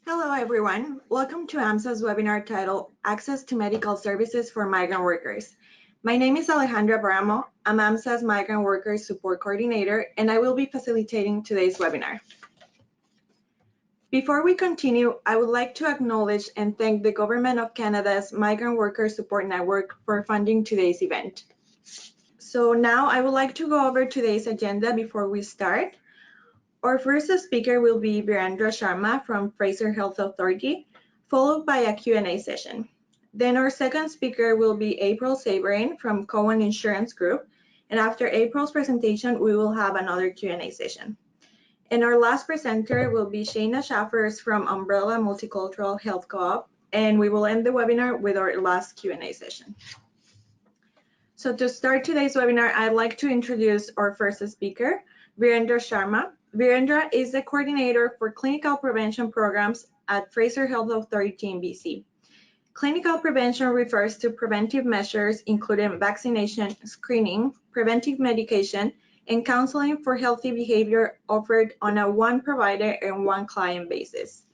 Hello, everyone. Welcome to AMSA's webinar titled Access to Medical Services for Migrant Workers. My name is Alejandra Baramo. I'm AMSA's Migrant Workers Support Coordinator, and I will be facilitating today's webinar. Before we continue, I would like to acknowledge and thank the Government of Canada's Migrant Workers Support Network for funding today's event. So now I would like to go over today's agenda before we start. Our first speaker will be Virendra Sharma from Fraser Health Authority, followed by a Q&A session. Then our second speaker will be April Sabourin from Cowan Insurance Group, and after April's presentation, we will have another Q&A session. And our last presenter will be Shaina Schafers from Umbrella Multicultural Health Co-op, and we will end the webinar with our last Q&A session. So to start today's webinar, I'd like to introduce our first speaker, Brenda Sharma. Virendra is the coordinator for clinical prevention programs at Fraser Health Authority in BC. Clinical prevention refers to preventive measures including vaccination, screening, preventive medication, and counseling for healthy behavior offered on a one provider and one client basis.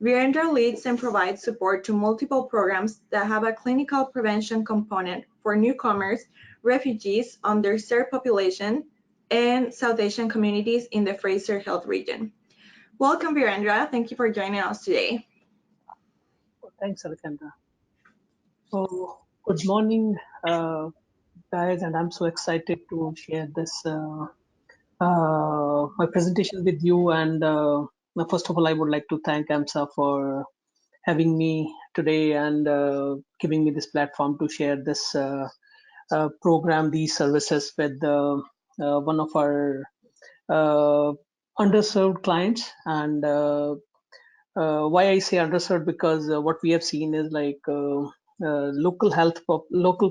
Virendra leads and provides support to multiple programs that have a clinical prevention component for newcomers, refugees, underserved population, and South Asian communities in the Fraser Health region. Welcome, Virendra. Thank you for joining us today. Thanks, Alejandra. So, good morning, guys, and I'm so excited to share this my presentation with you. And first of all, I would like to thank AMSA for having me today and giving me this platform to share this program, these services with one of our underserved clients. And why I say underserved, because what we have seen is like local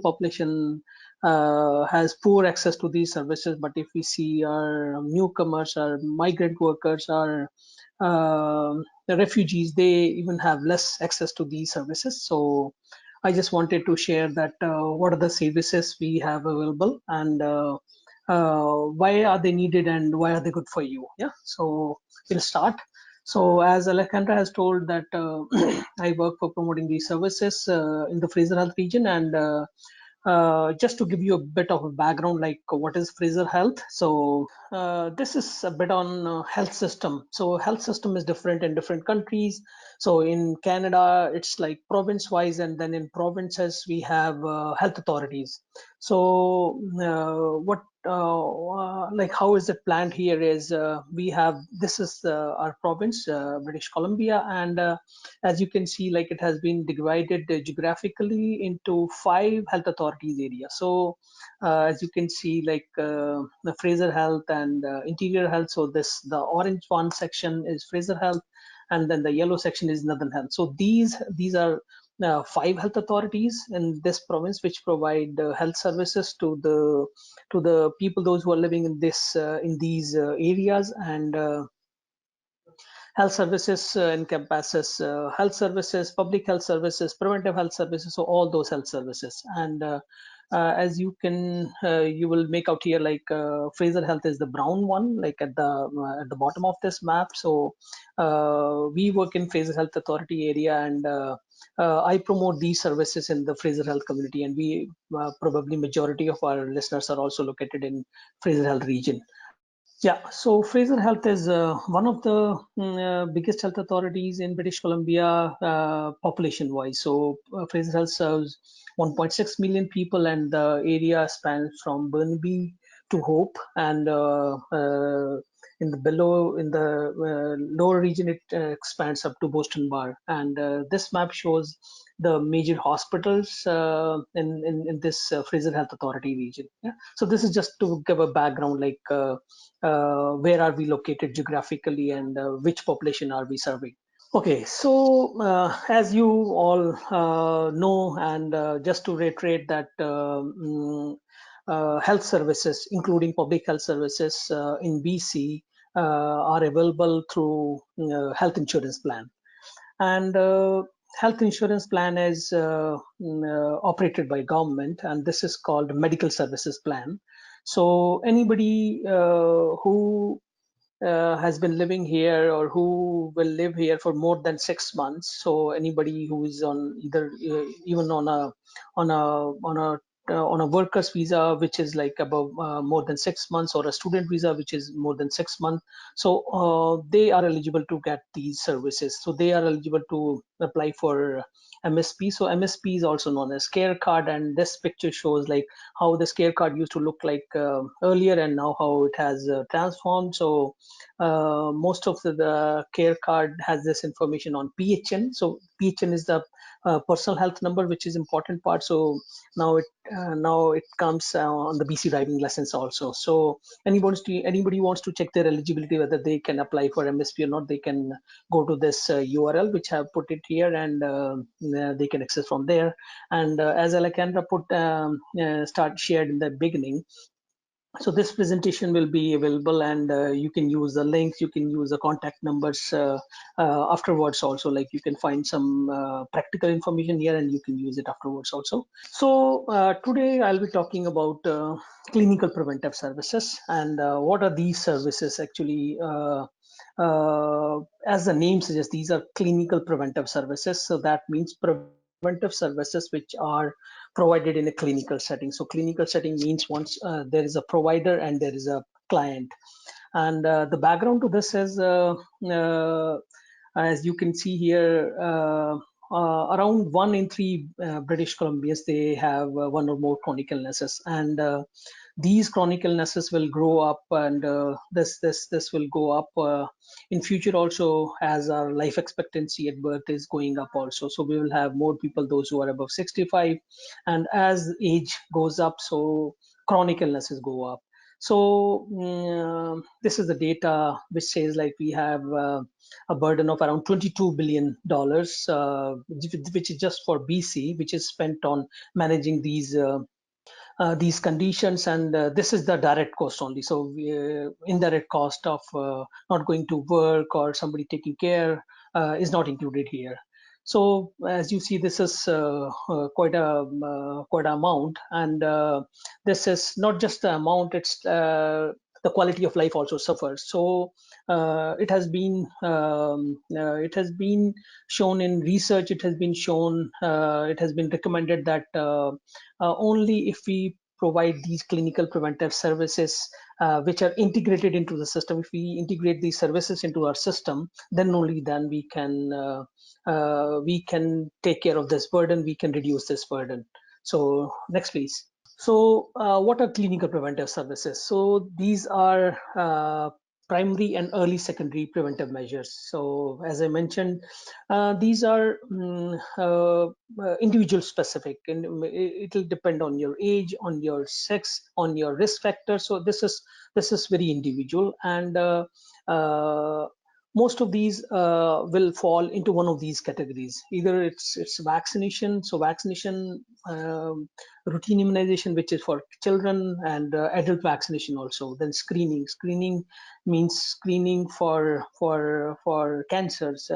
population has poor access to these services. But if we see our newcomers, our migrant workers, our the refugees, they even have less access to these services. So I just wanted to share that what are the services we have available, and why are they needed, and why are they good for you. Yeah, so we'll start. So as Alejandra has told that I work for promoting these services in the Fraser Health region, and just to give you a bit of a background, like what is Fraser Health. So this is a bit on health system. So health system is different in different countries. So in Canada, it's like province wise, and then in provinces we have health authorities. So what like how is it planned here is we have, this is our province, British Columbia, and as you can see, like it has been divided geographically into 5 health authorities areas. So as you can see, like the Fraser Health and Interior Health. So the orange one section is Fraser Health, and then the yellow section is Northern Health. So these are 5 health authorities in this province, which provide health services to the people, those who are living in this in these areas. And health services encompasses health services, public health services, preventive health services, so all those health services. And as you can you will make out here, like Fraser Health is the brown one, like at the bottom of this map. So we work in Fraser Health Authority area, and I promote these services in the Fraser Health community, and we probably majority of our listeners are also located in Fraser Health region. Yeah, so Fraser Health is one of the biggest health authorities in British Columbia population-wise. So Fraser Health serves 1.6 million people, and the area spans from Burnaby to Hope, and in the lower region it expands up to Boston Bar. And this map shows the major hospitals in this Fraser Health Authority region. Yeah, so this is just to give a background, like where are we located geographically, and which population are we serving. Okay, so as you all know, and just to reiterate that health services, including public health services in BC, are available through health insurance plan. And health insurance plan is operated by government, and this is called medical services plan. So anybody who has been living here or who will live here for more than 6 months. So anybody who is on either even on a worker's visa, which is like above more than 6 months, or a student visa, which is more than 6 months. So they are eligible to get these services. So they are eligible to apply for MSP. So MSP is also known as care card, and this picture shows like how the care card used to look like earlier and now how it has transformed. So most of the care card has this information on PHN. So PHN is the personal health number, which is important part. So now it comes on the BC driving license also. So anybody wants to check their eligibility, whether they can apply for MSP or not, they can go to this URL which I have put it here, and they can access from there. And as Alejandra put start shared in the beginning, so this presentation will be available, and you can use the links, you can use the contact numbers afterwards also. Like you can find some practical information here and you can use it afterwards also. So today I'll be talking about clinical preventive services, and what are these services actually. As the name suggests, these are clinical preventive services. So that means preventive services which are provided in a clinical setting. So clinical setting means once there is a provider and there is a client. And the background to this is, as you can see here, around 1 in 3 British Columbians, they have one or more chronic illnesses, and these chronic illnesses will grow up, and this will go up in future also, as our life expectancy at birth is going up also. So we will have more people, those who are above 65, and as age goes up, so chronic illnesses go up. So this is the data which says like we have a burden of around $22 billion, which is just for BC, which is spent on managing these conditions. And this is the direct cost only. So indirect cost of not going to work or somebody taking care is not included here. So as you see, this is quite a amount, and this is not just the amount; it's the quality of life also suffers. So it has been shown in research. It has been shown. It has been recommended that only if we provide these clinical preventive services which are integrated into the system, if we integrate these services into our system, then only then we can take care of this burden, we can reduce this burden. So next please. So what are clinical preventive services? So these are primary and early secondary preventive measures. So as I mentioned, these are individual specific, and it will depend on your age, on your sex, on your risk factor. So this is very individual, and most of these will fall into one of these categories. Either it's vaccination. So vaccination, routine immunization, which is for children, and adult vaccination also. Then screening means screening for cancers,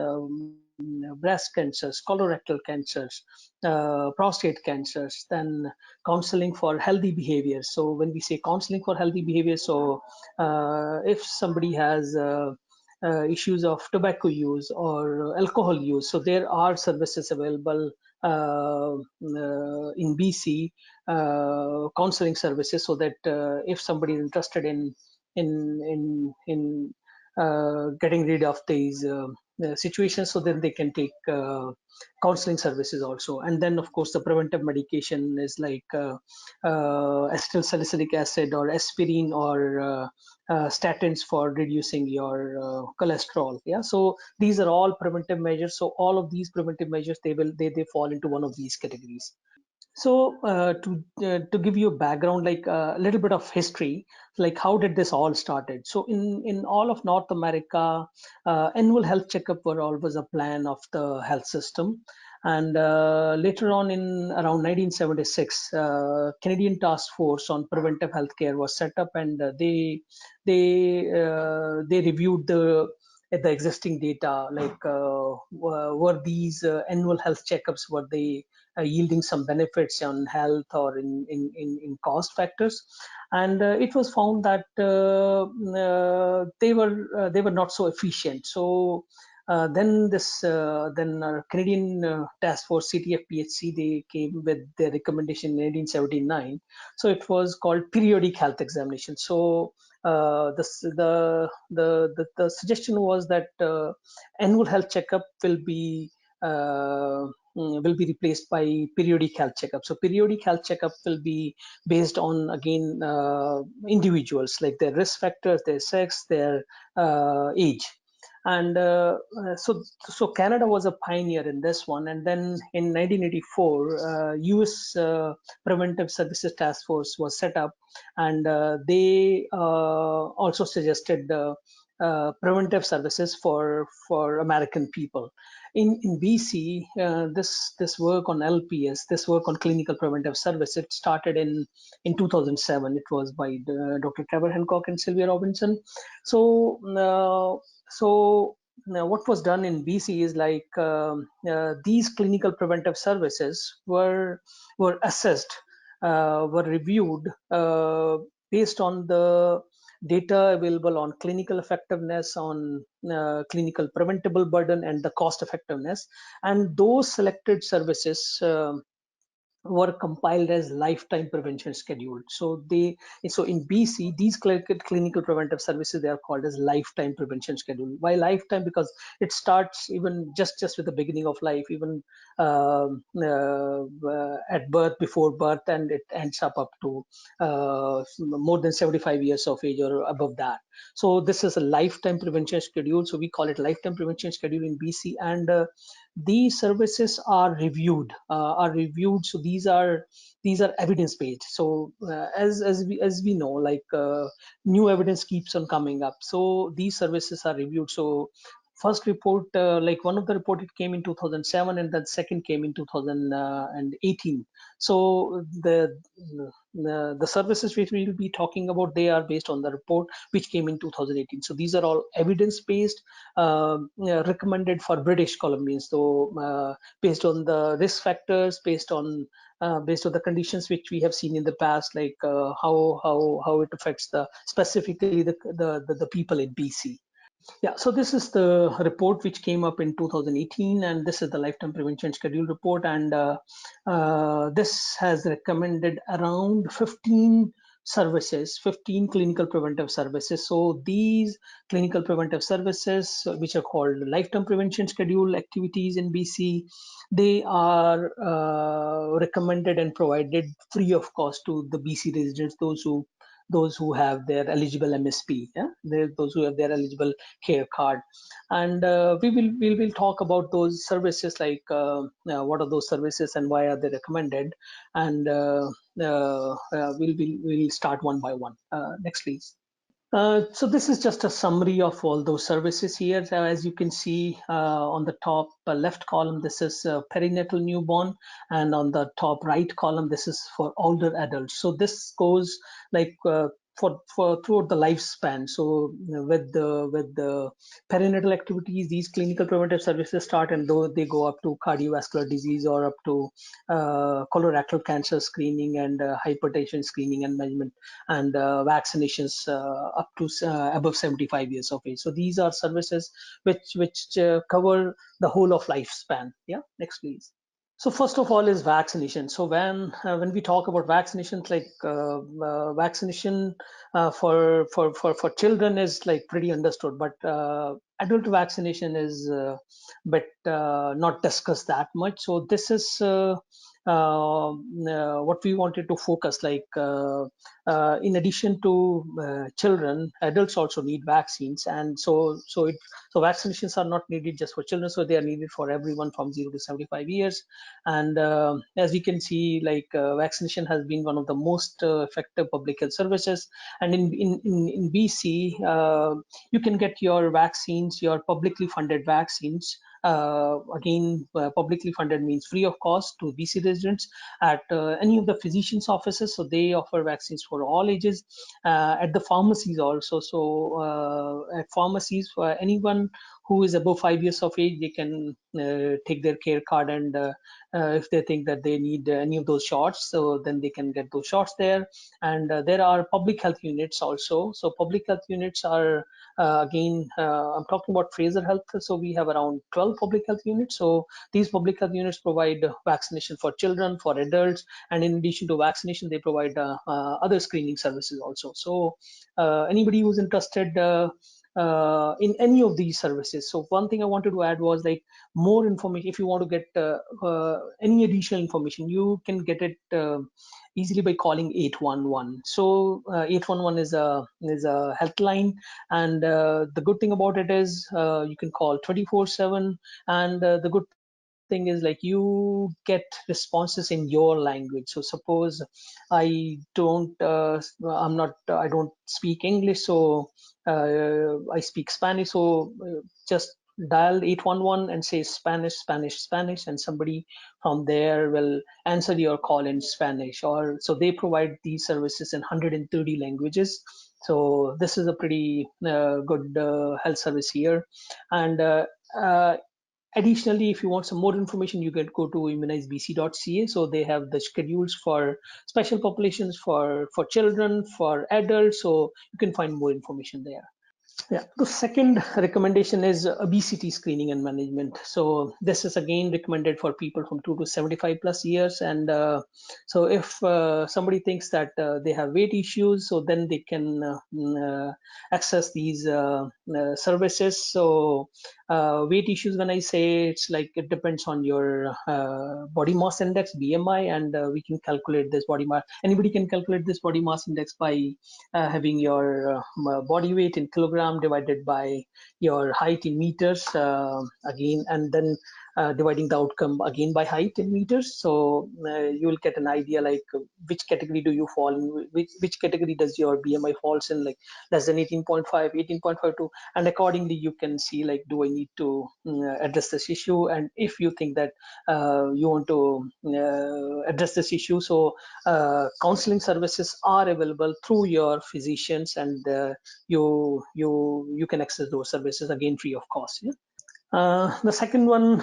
breast cancers, colorectal cancers, prostate cancers. Then counseling for healthy behavior. So when we say counseling for healthy behavior, so if somebody has issues of tobacco use or alcohol use, so there are services available in BC, counseling services, so that if somebody is interested in getting rid of these situations, so then they can take counseling services also. And then of course the preventive medication is like acetyl salicylic acid or aspirin, or statins for reducing your cholesterol. Yeah, so these are all preventive measures. So all of these preventive measures, they fall into one of these categories. So to give you a background, like a little bit of history, like how did this all started? So in all of North America, annual health checkup were always a plan of the health system. And later on, in around 1976, Canadian Task Force on Preventive Healthcare was set up, and they reviewed the existing data, like were these annual health checkups, were they yielding some benefits on health or in cost factors. And it was found that they were not so efficient. So then Canadian Task Force CTF-PHC, they came with their recommendation in 1979. So it was called periodic health examination. So the suggestion was that annual health checkup will be replaced by periodic health checkup. So periodic health checkup will be based on, again, individuals, like their risk factors, their sex, their age. And so Canada was a pioneer in this one. And then in 1984, US Preventive Services Task Force was set up, and they also suggested preventive services for American people. In BC, this work on LPS, this work on clinical preventive service, it started in 2007. It was by Dr. Trevor Hancock and Sylvia Robinson. So now what was done in BC is, like, these clinical preventive services were assessed, were reviewed based on the data available on clinical effectiveness, on clinical preventable burden, and the cost effectiveness. And those selected services were compiled as lifetime prevention schedule. So in BC, these clinical preventive services, they are called as lifetime prevention schedule. Why lifetime? Because it starts even just with the beginning of life, even at birth, before birth, and it ends up to more than 75 years of age or above that. So this is a lifetime prevention schedule. So we call it lifetime prevention schedule in BC. And these services are reviewed. So these are evidence based. So as we know, like, new evidence keeps on coming up. So these services are reviewed. So first report, like, one of the report, it came in 2007, and then second came in 2018. So the services which we will be talking about, they are based on the report which came in 2018. So these are all evidence based, recommended for British Columbians. So based on the risk factors, based on the conditions which we have seen in the past, like how it affects specifically the people in BC. Yeah, so this is the report which came up in 2018, and this is the lifetime prevention schedule report. And this has recommended around 15 services, 15 clinical preventive services. So these clinical preventive services, which are called lifetime prevention schedule activities in BC, they are recommended and provided free of cost to the BC residents, those who have their eligible MSP, yeah, those who have their eligible care card. And we will talk about those services, like, what are those services and why are they recommended. And we'll start one by one. Next, please. So this is just a summary of all those services here. So as you can see, on the top left column, this is perinatal newborn, and on the top right column, this is for older adults. So this goes, like, for throughout the lifespan. So with the perinatal activities, these clinical preventive services start, and though they go up to cardiovascular disease, or up to colorectal cancer screening, and hypertension screening and management, and vaccinations up to above 75 years of age. So these are services which cover the whole of lifespan. Yeah, next, please. So first of all is vaccination. So when we talk about vaccinations, like, vaccination for children is, like, pretty understood, but adult vaccination is but not discussed that much. So this is what we wanted to focus, like, in addition to children, adults also need vaccines. And so vaccinations are not needed just for children, so they are needed for everyone from 0 to 75 years. And as we can see, like, vaccination has been one of the most effective public health services. And in BC, you can get your vaccines, your publicly funded vaccines. Again, publicly funded means free of cost to BC residents at any of the physicians' offices. So they offer vaccines for all ages. At the pharmacies also. So at pharmacies, for anyone who is above 5 years of age, they can take their care card, and if they think that they need any of those shots, so then they can get those shots there. And there are public health units also. So public health units are again, I'm talking about Fraser Health. So we have around 12 public health units. So these public health units provide vaccination for children, for adults, and in addition to vaccination, they provide other screening services also. So anybody who's interested in any of these services. So one thing I wanted to add was like more information. If you want to get any additional information, you can get it easily by calling 811. So 811 is a helpline, and the good thing about it is you can call 24/7, and the good thing is like you get responses in your language. So suppose I don't speak English, so I speak Spanish. So just dial 811 and say Spanish, Spanish, Spanish, and somebody from there will answer your call in Spanish. Or so they provide these services in 130 languages. So this is a pretty good health service here. And additionally, if you want some more information, you can go to immunizebc.ca. So they have the schedules for special populations, for children, for adults. So you can find more information there. Yeah. The second recommendation is obesity screening and management. So this is again recommended for people from 2 to 75 plus years. And so if somebody thinks that they have weight issues, so then they can access these services. So weight issues, when I say, it's like it depends on your body mass index, BMI, and we can calculate this body mass. Anybody can calculate this body mass index by having your body weight in kilogram divided by your height in meters again, and then dividing the outcome again by height in meters. So you will get an idea like which category do you fall in, which category does your BMI falls in, like less than 18.5, 18.52, and accordingly you can see like, do I need to address this issue? And if you think that you want to address this issue, so counseling services are available through your physicians, and you can access those services again free of cost. Yeah? The second one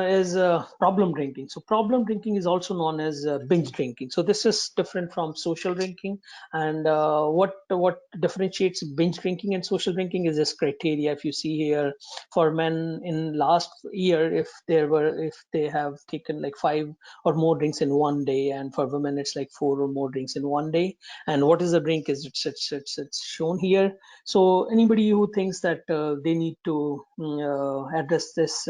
is problem drinking. So problem drinking is also known as binge drinking. So this is different from social drinking. And what differentiates binge drinking and social drinking is this criteria. If you see here, for men in last year, if they have taken like 5 or more drinks in one day, and for women it's like 4 or more drinks in one day. And what is the drink is it's shown here. So anybody who thinks that they need to address this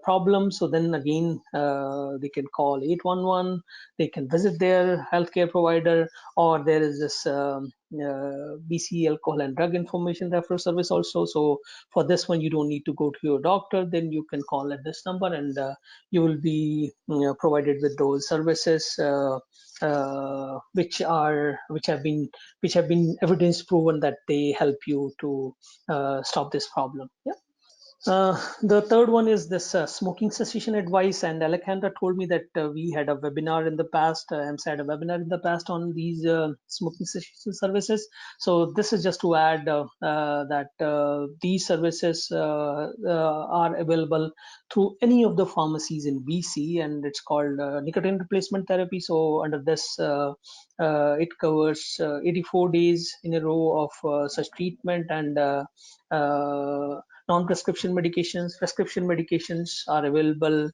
problem, so then again they can call 811. They can visit their healthcare provider, or there is this BC Alcohol and Drug Information Referral Service also. So for this one, you don't need to go to your doctor. Then you can call at this number, and you will be provided with those services, which have been evidence proven that they help you to stop this problem. Yeah. The third one is this smoking cessation advice, and Alejandra told me that we had a webinar in the past. AMSA had a webinar in the past on these smoking cessation services. So this is just to add that these services are available through any of the pharmacies in BC, and it's called nicotine replacement therapy. So under this, it covers 84 days in a row of such treatment, and non-prescription medications. Prescription medications are available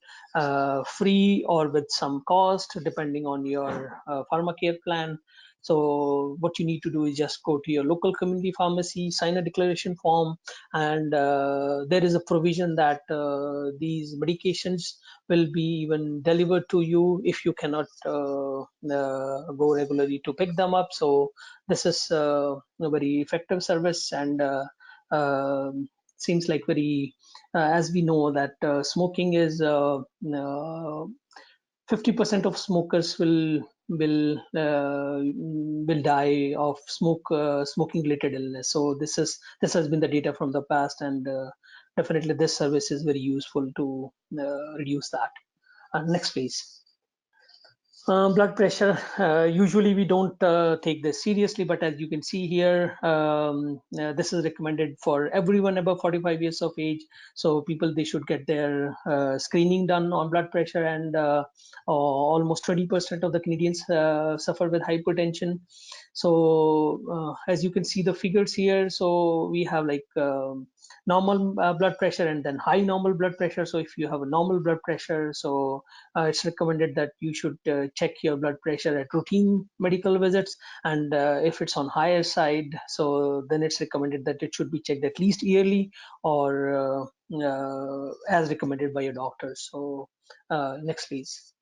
free or with some cost, depending on your pharmacare plan. So what you need to do is just go to your local community pharmacy, sign a declaration form, and there is a provision that these medications will be even delivered to you if you cannot go regularly to pick them up. So this is a very effective service, and seems like very as we know that smoking is 50% of smokers will die of smoking related illness. So this has been the data from the past, and definitely this service is very useful to reduce that. Next please. Blood pressure, usually we don't take this seriously, but as you can see here, this is recommended for everyone above 45 years of age. So people, they should get their screening done on blood pressure, and almost 20% of the Canadians suffer with hypertension. So as you can see the figures here, so we have like normal blood pressure and then high normal blood pressure. So if you have a normal blood pressure, so it's recommended that you should check your blood pressure at routine medical visits, and if it's on higher side, so then it's recommended that it should be checked at least yearly, or as recommended by your doctor. So next please.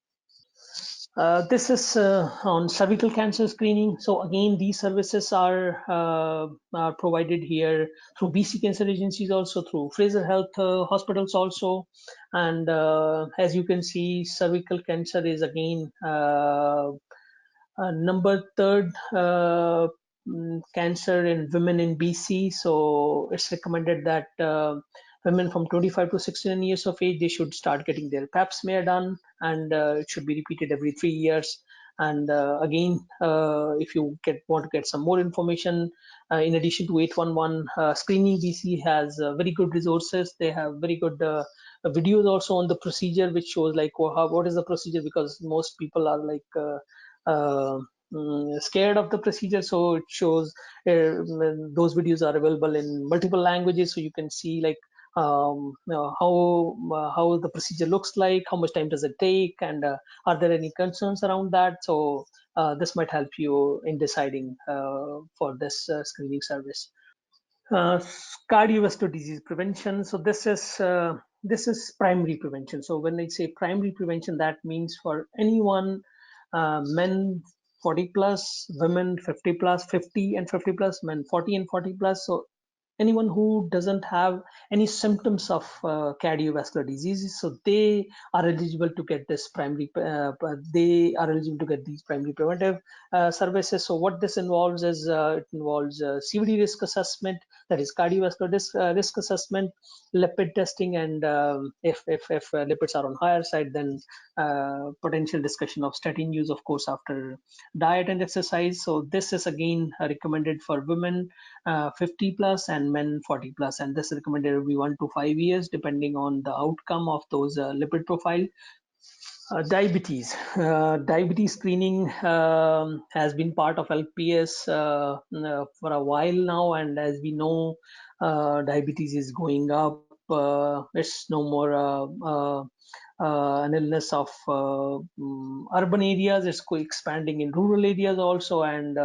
This is on cervical cancer screening. So again, these services are provided here through BC Cancer Agencies, also through Fraser Health hospitals also. And as you can see, cervical cancer is again number third cancer in women in BC. So it's recommended that women from 25 to 69 years of age, they should start getting their pap smear done, and it should be repeated every 3 years. And again, if you want to get some more information, in addition to 811 screening, BC has very good resources. They have very good videos also on the procedure, which shows like what is the procedure, because most people are like uh, scared of the procedure. So it shows those videos are available in multiple languages, so you can see like how the procedure looks like, how much time does it take, and are there any concerns around that. So this might help you in deciding for this screening service. uh, Cardiovascular disease prevention. So this is primary prevention. So when I say primary prevention, that means for anyone, men 40 plus, women 50 plus, 50 and 50 plus, men 40 and 40 plus. So anyone who doesn't have any symptoms of cardiovascular diseases, so they are eligible to get this primary they are eligible to get these primary preventive services. So what this involves is it involves CVD risk assessment, that is cardiovascular risk assessment, lipid testing, and if lipids are on higher side, then potential discussion of statin use, of course, after diet and exercise. So this is again recommended for women 50 plus and men 40 plus, and this is recommended every 1 to 5 years depending on the outcome of those lipid profile. Diabetes screening has been part of LPS for a while now, and as we know, diabetes is going up. It's no more an illness of urban areas. It's expanding in rural areas also, and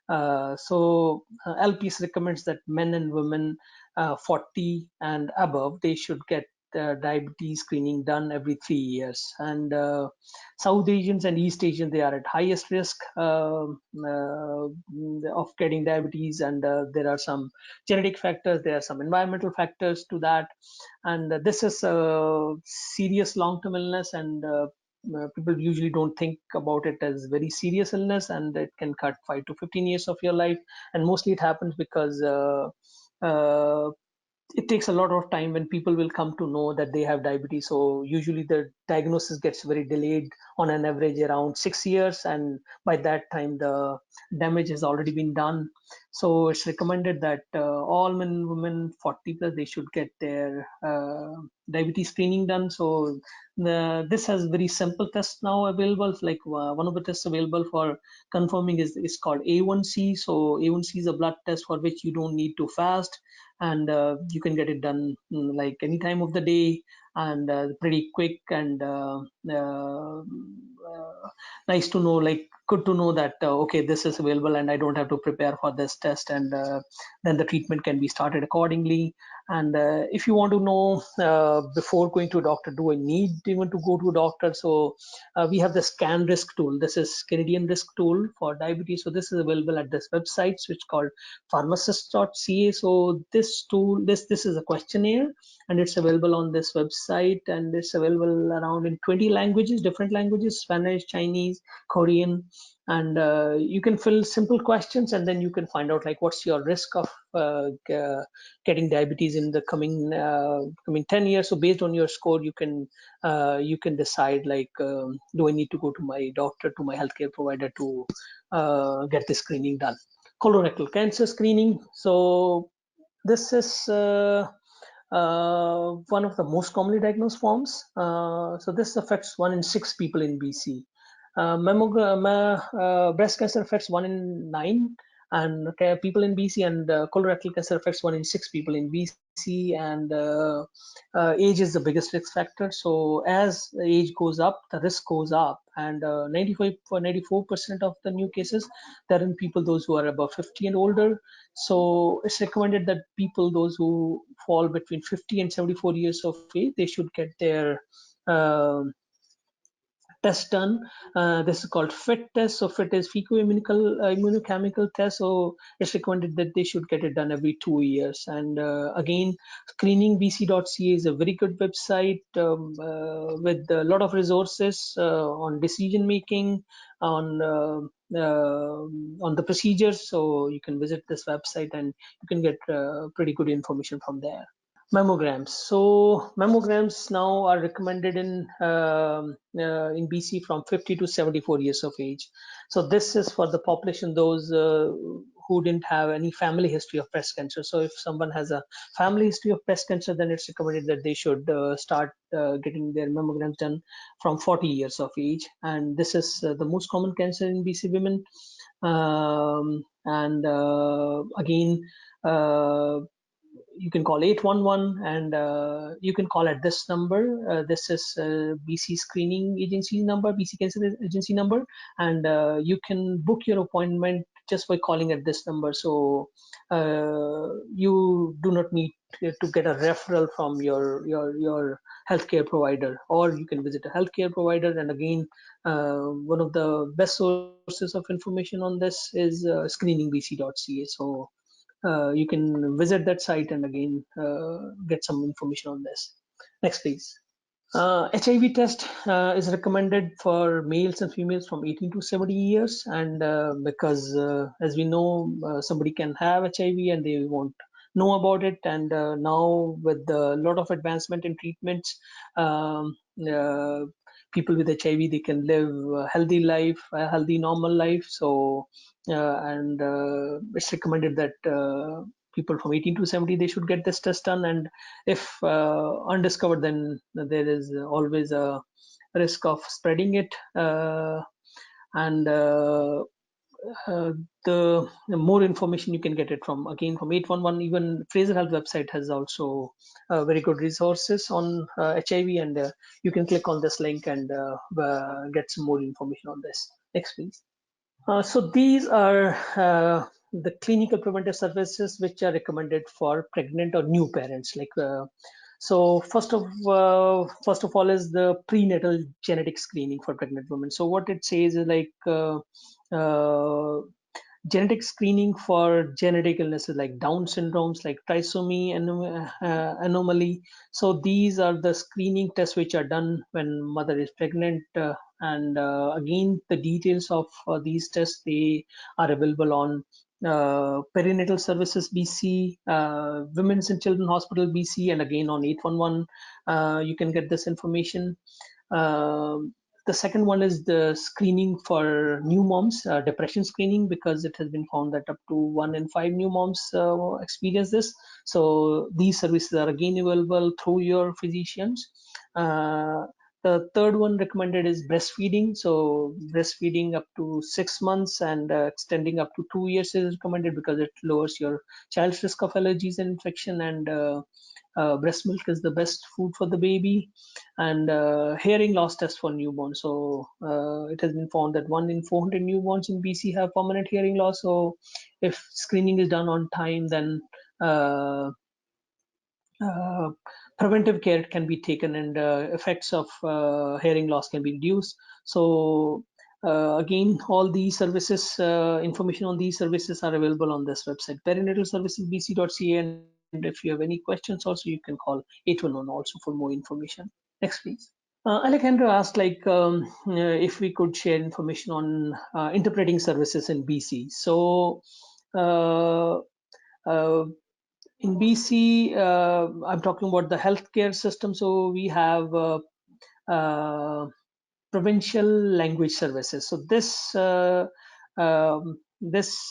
LPS recommends that men and women 40 and above, they should get diabetes screening done every 3 years. And South Asians and East Asians, they are at highest risk of getting diabetes, and there are some genetic factors, there are some environmental factors to that, and this is a serious long-term illness, and people usually don't think about it as very serious illness, and it can cut 5 to 15 years of your life. And mostly it happens because uh, it takes a lot of time when people will come to know that they have diabetes. So usually the diagnosis gets very delayed, on an average around 6 years, and by that time the damage has already been done. So it's recommended that all men and women 40 plus, they should get their diabetes screening done. So this has very simple tests now available. Like one of the tests available for confirming is called A1C. So A1C is a blood test for which you don't need to fast, and you can get it done like any time of the day, and pretty quick, and nice to know, like good to know that okay, this is available and I don't have to prepare for this test, and then the treatment can be started accordingly. And if you want to know before going to a doctor, do I need even to go to a doctor, so we have the scan risk tool. This is Canadian risk tool for diabetes. So this is available at this website, which is called pharmacist.ca. So this tool, this is a questionnaire, and it's available on this website, and it's available around in 20 languages, different languages: Spanish, Chinese, Korean. and you can fill simple questions, and then you can find out like what's your risk of getting diabetes in the coming 10 years. So based on your score, you can decide like, do I need to go to my doctor, to my healthcare provider to get this screening done. Colorectal cancer screening. So this is one of the most commonly diagnosed forms. So this affects 1 in 6 people in BC. Breast cancer affects 1 in 9 and people in BC, and colorectal cancer affects 1 in 6 people in BC. And age is the biggest risk factor. So as age goes up, the risk goes up, and 94% of the new cases, they're in people those who are above 50 and older. So it's recommended that people, those who fall between 50 and 74 years of age, they should get their um test done. This is called FIT test. So FIT is immunochemical test. So it's recommended that they should get it done every 2 years. And again, screeningbc.ca is a very good website with a lot of resources on decision making, on the procedures. So you can visit this website and you can get pretty good information from there. Mammograms. So mammograms now are recommended in BC from 50 to 74 years of age. So this is for the population, those who didn't have any family history of breast cancer. So if someone has a family history of breast cancer, then it's recommended that they should start getting their mammograms done from 40 years of age. And this is the most common cancer in BC women. And again, you can call 811, and you can call at this number. This is BC Screening Agency number, BC Cancer Agency number, and you can book your appointment just by calling at this number. So you do not need to get a referral from your healthcare provider, or you can visit a healthcare provider. And again, one of the best sources of information on this is screeningbc.ca. So you can visit that site and again get some information on this. Next, please. HIV test is recommended for males and females from 18 to 70 years, and because as we know, somebody can have HIV and they won't know about it. And now with a lot of advancement in treatments, um, uh, people with HIV, they can live a healthy life, a healthy normal life. So and it's recommended that people from 18 to 70, they should get this test done. And if undiscovered, then there is always a risk of spreading it. And the more information you can get it from, again, from 811. Even Fraser Health website has also very good resources on HIV, and you can click on this link and get some more information on this. Next, please. So these are the clinical preventive services which are recommended for pregnant or new parents. Like so, first of all is the prenatal genetic screening for pregnant women. So what it says is like uh, genetic screening for genetic illnesses like Down syndromes, like trisomy anomaly. So these are the screening tests which are done when mother is pregnant. And again, the details of these tests, they are available on Perinatal Services BC, Women's and Children Hospital BC, and again on 811. You can get this information. Um the second one is the screening for new moms, depression screening, because it has been found that up to 1 in 5 new moms experience this. So these services are again available through your physicians. Uh, the third one recommended is breastfeeding. So breastfeeding up to 6 months and extending up to 2 years is recommended because it lowers your child's risk of allergies and infection. And breast milk is the best food for the baby. And hearing loss test for newborns. So it has been found that 1 in 400 newborns in BC have permanent hearing loss. So if screening is done on time, then uh, uh, preventive care can be taken, and effects of hearing loss can be reduced. So again, all these services, information on these services are available on this website, perinatal services bc.ca. And if you have any questions, also you can call 811 also for more information. Next, please. Alejandro asked if we could share information on interpreting services in BC. So uh, uh, in BC, I'm talking about the healthcare system. So we have uh, provincial language services. So this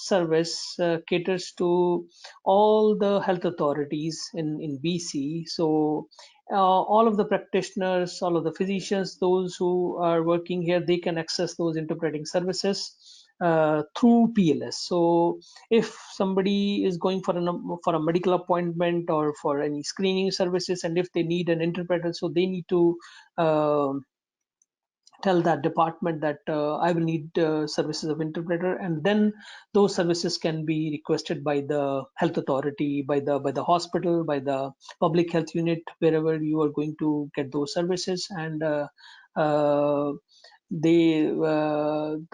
service caters to all the health authorities in BC. So all of the practitioners, all of the physicians, those who are working here, they can access those interpreting services through PLS. So if somebody is going for a medical appointment or for any screening services, and if they need an interpreter, so they need to uh, tell that department that I will need services of interpreter, and then those services can be requested by the health authority, by the hospital, by the public health unit, wherever you are going to get those services. And uh, the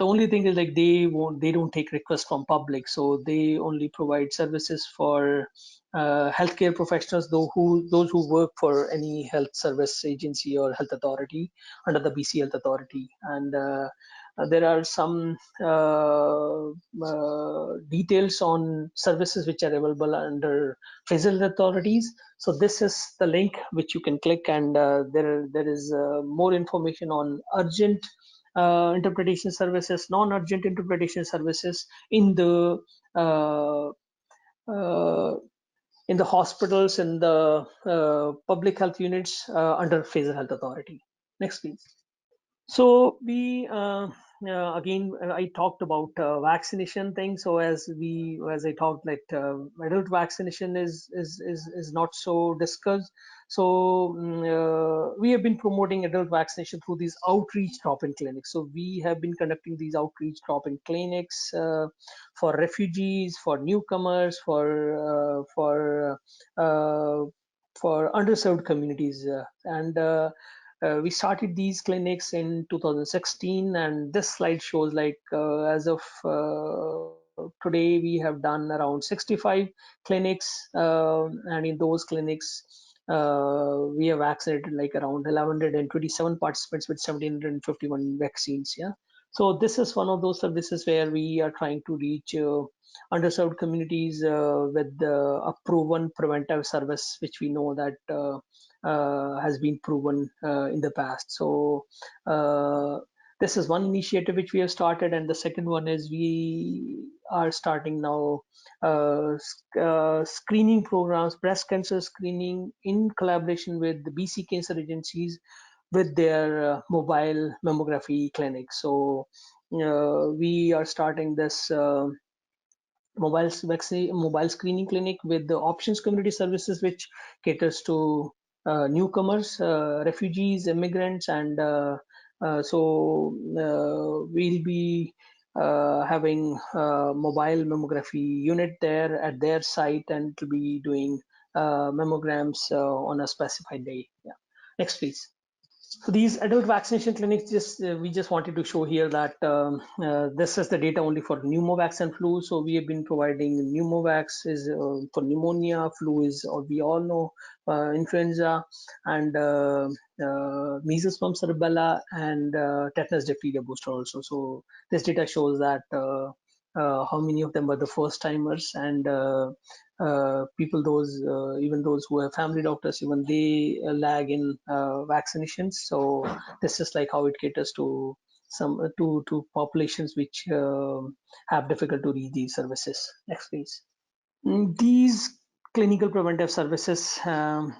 only thing is like they don't take requests from public, so they only provide services for healthcare professionals, those who work for any health service agency or health authority under the BC Health Authority. And there are some details on services which are available under Fraser authorities. So this is the link which you can click, and there is more information on urgent interpretation services, non-urgent interpretation services uh, uh, in the hospitals, in the public health units under Fraser Health Authority. Next, please. So we again, I talked about vaccination thing. So as I talked, like adult vaccination is not so discussed. So we have been promoting adult vaccination through these outreach drop-in clinics. So we have been conducting these outreach drop-in clinics for refugees, for newcomers, for underserved communities, and we started these clinics in 2016, and this slide shows like as of today we have done around 65 clinics, and in those clinics we have vaccinated like around 1127 participants with 1751 vaccines. Yeah, so this is one of those services where we are trying to reach underserved communities with a proven preventive service, which we know that has been proven in the past. So this is one initiative which we have started, and the second one is we are starting now screening programs, breast cancer screening, in collaboration with the BC cancer agencies with their mobile mammography clinics. So we are starting this mobile screening clinic with the Options Community Services, which caters to newcomers, refugees, immigrants, and we'll be having a mobile mammography unit there at their site, and to be doing mammograms on a specified day. Yeah. Next, please. So these adult vaccination clinics, we just wanted to show here that this is the data only for pneumovax and flu. So we have been providing pneumovax is for pneumonia, flu is, or we all know, influenza, and measles, mumps, rubella, and tetanus diphtheria booster also. So this data shows that how many of them were the first timers, and people, those even those who have family doctors, even they lag in vaccinations. So this is like how it caters to some to populations which have difficult to reach these services. Next, please. These clinical preventive services are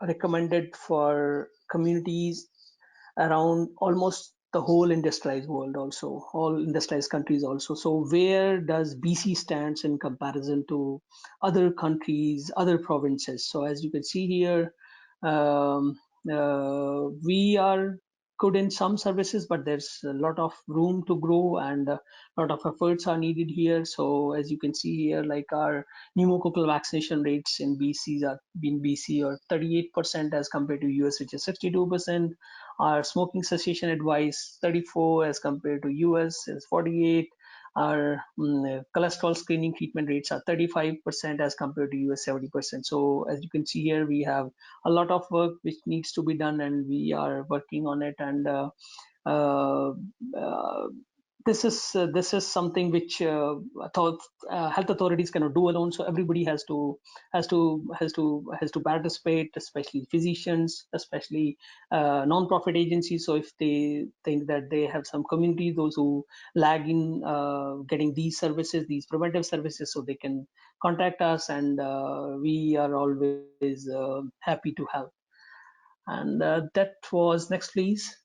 recommended for communities around almost the whole industrialized world, also all industrialized countries also. So where does BC stands in comparison to other countries, other provinces? So as you can see here, um, we are good in some services, but there's a lot of room to grow, and a lot of efforts are needed here. So as you can see here, like our pneumococcal vaccination rates in BC are 38% as compared to US, which is 62%. Our smoking cessation advice 34 as compared to US is 48. cholesterol screening treatment rates are 35% as compared to US 70%. So as you can see here, we have a lot of work which needs to be done, and we are working on it. And uh, uh, this is something which health authorities cannot do alone. So everybody has to participate, especially physicians, especially non-profit agencies. So if they think that they have some community, those who lag in getting these services, these preventive services, so they can contact us, and we are always happy to help. And that was next, please.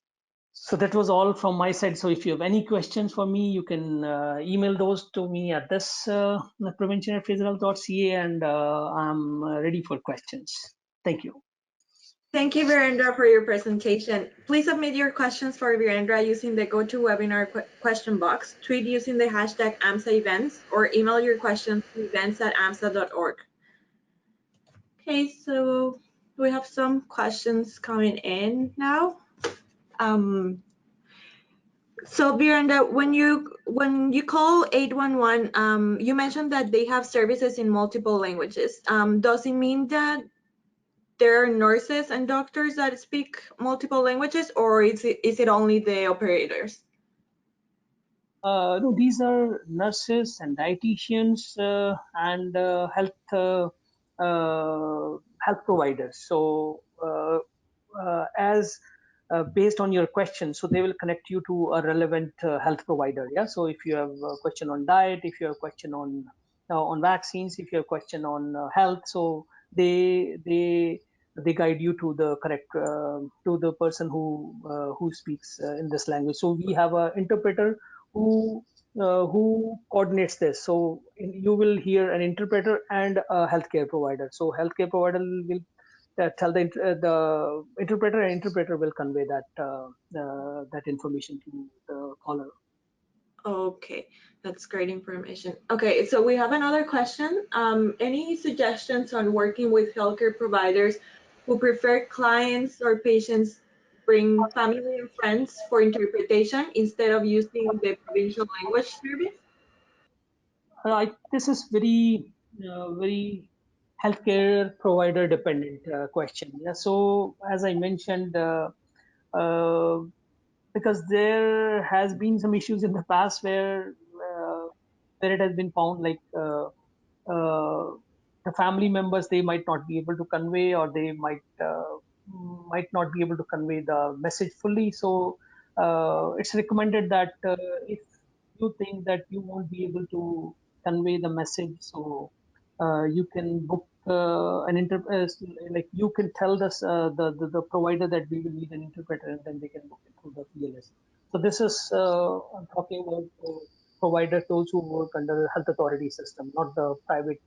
So that was all from my side. So if you have any questions for me, you can email those to me at this prevention@fraser.ca, and I'm ready for questions. Thank you. Thank you, Virendra, for your presentation. Please submit your questions for Virendra using the GoToWebinar question box, tweet using the hashtag AMSA events, or email your questions to events@amsa.org. Okay, so we have some questions coming in now. So Virendra, when you call 811, you mentioned that they have services in multiple languages. Does it mean that there are nurses and doctors that speak multiple languages, or is it only the operators? No, these are nurses and dietitians and health providers. So as based on your question, so they will connect you to a relevant health provider. Yeah. So if you have a question on diet, if you have a question on vaccines, if you have a question on health, so they guide you to the correct to the person who speaks in this language. So we have an interpreter who coordinates this. So you will hear an interpreter and a healthcare provider. So healthcare provider will tell the interpreter, and interpreter will convey that information to the caller. Okay, that's great information. Okay, so we have another question. Any suggestions on working with healthcare providers who prefer clients or patients bring family and friends for interpretation instead of using the provincial language service? This is very healthcare provider dependent question. Yeah. So as I mentioned, uh, because there has been some issues in the past where it has been found like uh, the family members, they might not be able to convey, or they might not be able to convey the message fully. So it's recommended that if you think that you won't be able to convey the message, so you can book like you can tell this the provider that we will need an interpreter, and then they can book it through the PLS. So this is I'm talking about providers, those who work under the health authority system, not the private,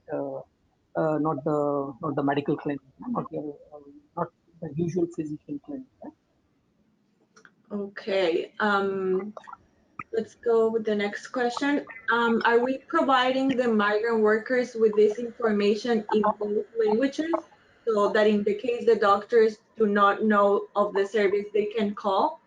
not the medical clinic, not the usual physician clinic. Okay, let's go with the next question. Are we providing the migrant workers with this information in both languages so that in the case the doctors do not know of the service, they can call?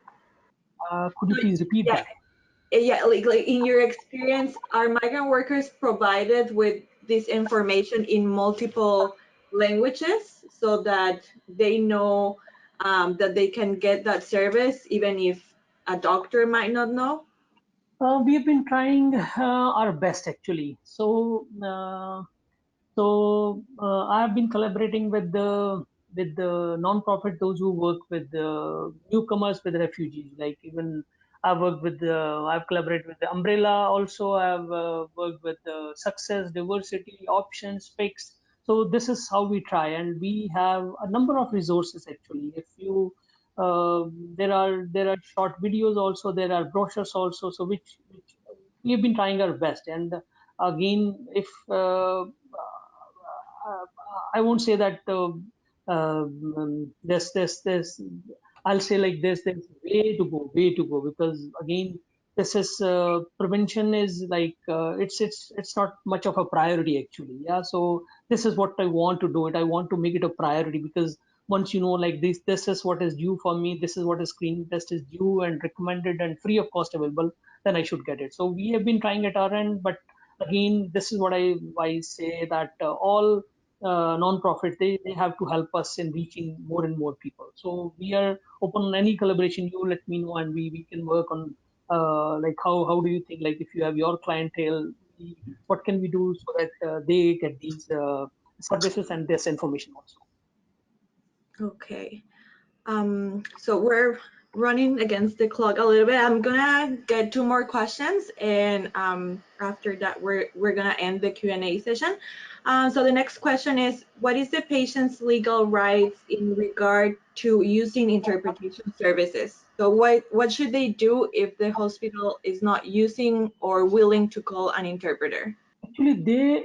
Could you please repeat Yeah, that? yeah, like in your experience, are migrant workers provided with this information in multiple languages so that they know that they can get that service even if a doctor might not know? We have been trying our best actually. So I've been collaborating with the non-profit, those who work with the newcomers, with refugees. Like even I've collaborated with the Umbrella. Also, I've worked with the Success, Diversity, Options, Fix. So this is how we try, and we have a number of resources actually. If you there are short videos also, there are brochures also. So which we have been trying our best. And again, if I won't say that there's I'll say like there's way to go, because again, this is prevention is like it's not much of a priority actually. Yeah. So this is what I want to do it. I want to make it a priority, because once you know like this is what is due for me, this is what is screening test is due and recommended and free of cost available. then I should get it. So we have been trying at our end, but again, this is what I say, that all non-profit, they have to help us in reaching more and more people. So we are open on any collaboration. You let me know, and we can work on like how do you think, like if you have your clientele, what can we do so that they get these services and this information also. Okay. So we're running against the clock a little bit. I'm gonna get two more questions, and after that, we're gonna end the Q&A session. So the next question is, what is the patient's legal rights in regard to using interpretation services? So what should they do if the hospital is not using or willing to call an interpreter? Actually, they're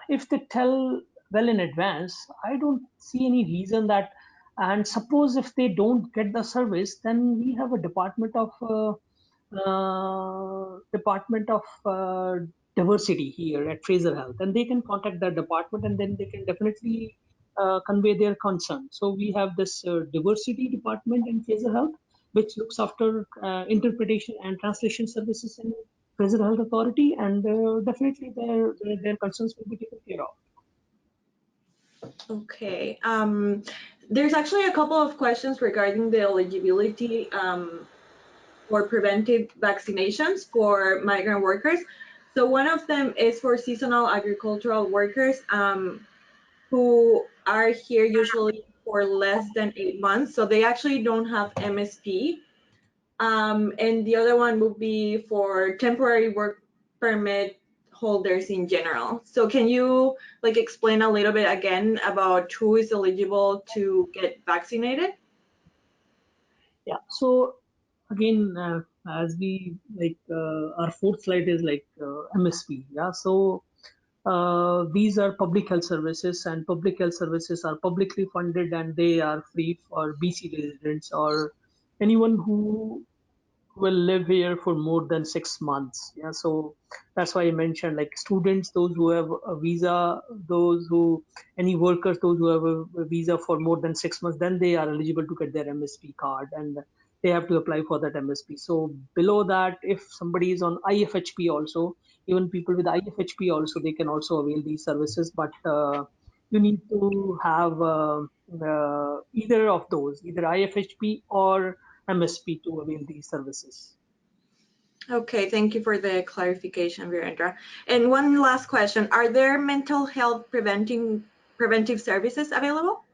if they tell well in advance, I don't see any reason that. And suppose if they don't get the service, then we have a department of diversity here at Fraser Health, and they can contact that department, and then they can definitely convey their concern. So we have this diversity department in Fraser Health, which looks after interpretation and translation services in Fraser Health Authority, and definitely their concerns will be taken care of. Okay. There's actually a couple of questions regarding the eligibility for preventive vaccinations for migrant workers. So one of them is for seasonal agricultural workers who are here usually for less than 8 months. So they actually don't have MSP. And the other one would be for temporary work permit holders in general. So can you like explain a little bit again about who is eligible to get vaccinated? Yeah. So again, as we our fourth slide is like MSP. Yeah. So these are public health services, and public health services are publicly funded, and they are free for BC residents or anyone who will live here for more than 6 months. Yeah, so that's why I mentioned like students, those who have a visa, those who any workers, those who have a visa for more than 6 months, then they are eligible to get their MSP card, and they have to apply for that MSP. So below that, if somebody is on IFHP also, even people with IFHP also, they can also avail these services, but you need to have either of those, either IFHP or MSP to avail these services. Okay, thank you for the clarification, Virendra. And one last question, are there mental health preventive services available?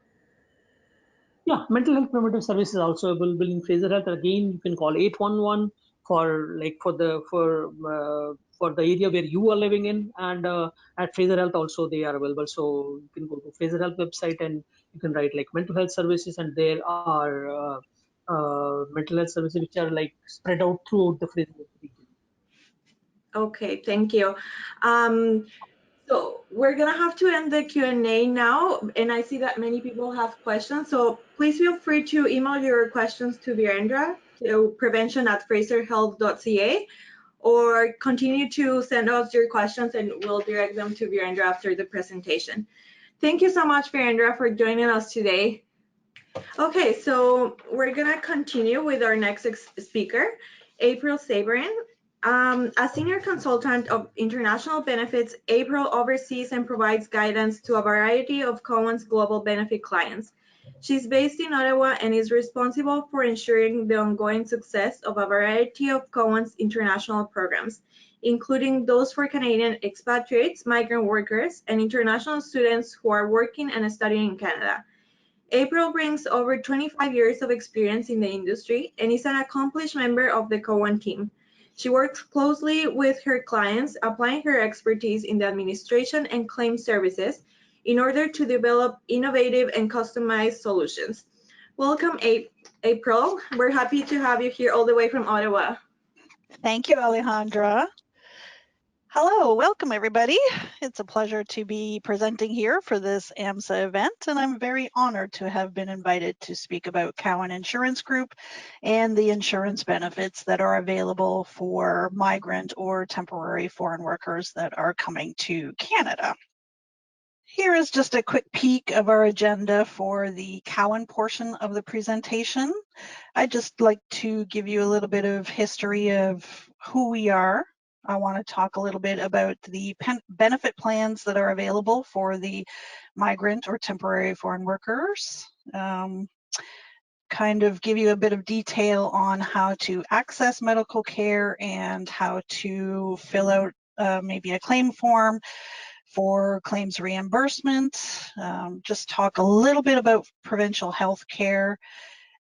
Yeah, mental health preventive services also available in Fraser Health. Again, you can call 811 for like for the area where you are living in, and at Fraser Health also they are available. So you can go to Fraser Health website and you can write like mental health services, and there are mental health services which are like spread out throughout the Fraser Health region. Okay, thank you. So we're gonna have to end the Q&A now, and I see that many people have questions. So please feel free to email your questions to Virendra to prevention@fraserhealth.ca, or continue to send us your questions and we'll direct them to Virendra after the presentation. Thank you so much, Virendra, for joining us today. Okay, so we're gonna continue with our next speaker, April Sabourin. A senior consultant of international benefits, April oversees and provides guidance to a variety of Cowan's global benefit clients. She's based in Ottawa and is responsible for ensuring the ongoing success of a variety of Cowan's international programs, including those for Canadian expatriates, migrant workers, and international students who are working and studying in Canada. April brings over 25 years of experience in the industry and is an accomplished member of the Cowan team. She works closely with her clients, applying her expertise in the administration and claim services in order to develop innovative and customized solutions. Welcome, April. We're happy to have you here all the way from Ottawa. Thank you, Alejandra. Hello, welcome everybody. It's a pleasure to be presenting here for this AMSA event, and I'm very honored to have been invited to speak about Cowan Insurance Group and the insurance benefits that are available for migrant or temporary foreign workers that are coming to Canada. Here is just a quick peek of our agenda for the Cowan portion of the presentation. I'd just like to give you a little bit of history of who we are. I want to talk a little bit about the benefit plans that are available for the migrant or temporary foreign workers. Kind of give you a bit of detail on how to access medical care and how to fill out maybe a claim form for claims reimbursement, just talk a little bit about provincial health care,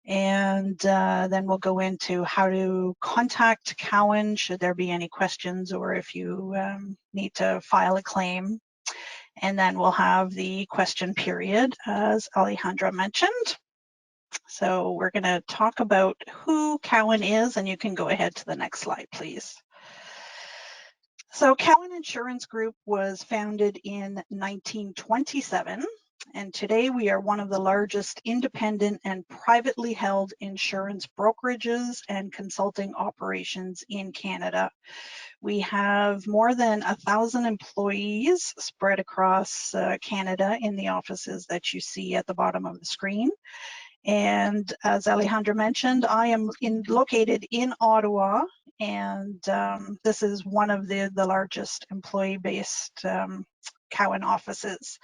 and then we'll go into how to contact Cowan should there be any questions or if you need to file a claim. And then we'll have the question period, as Alejandra mentioned. So we're going to talk about who Cowan is, and you can go ahead to the next slide, please. So Cowan Insurance Group was founded in 1927, and today we are one of the largest independent and privately held insurance brokerages and consulting operations in Canada. We have more than 1,000 employees spread across Canada in the offices that you see at the bottom of the screen. And as Alejandra mentioned, I am located in Ottawa, and this is one of the largest employee-based Cowan offices.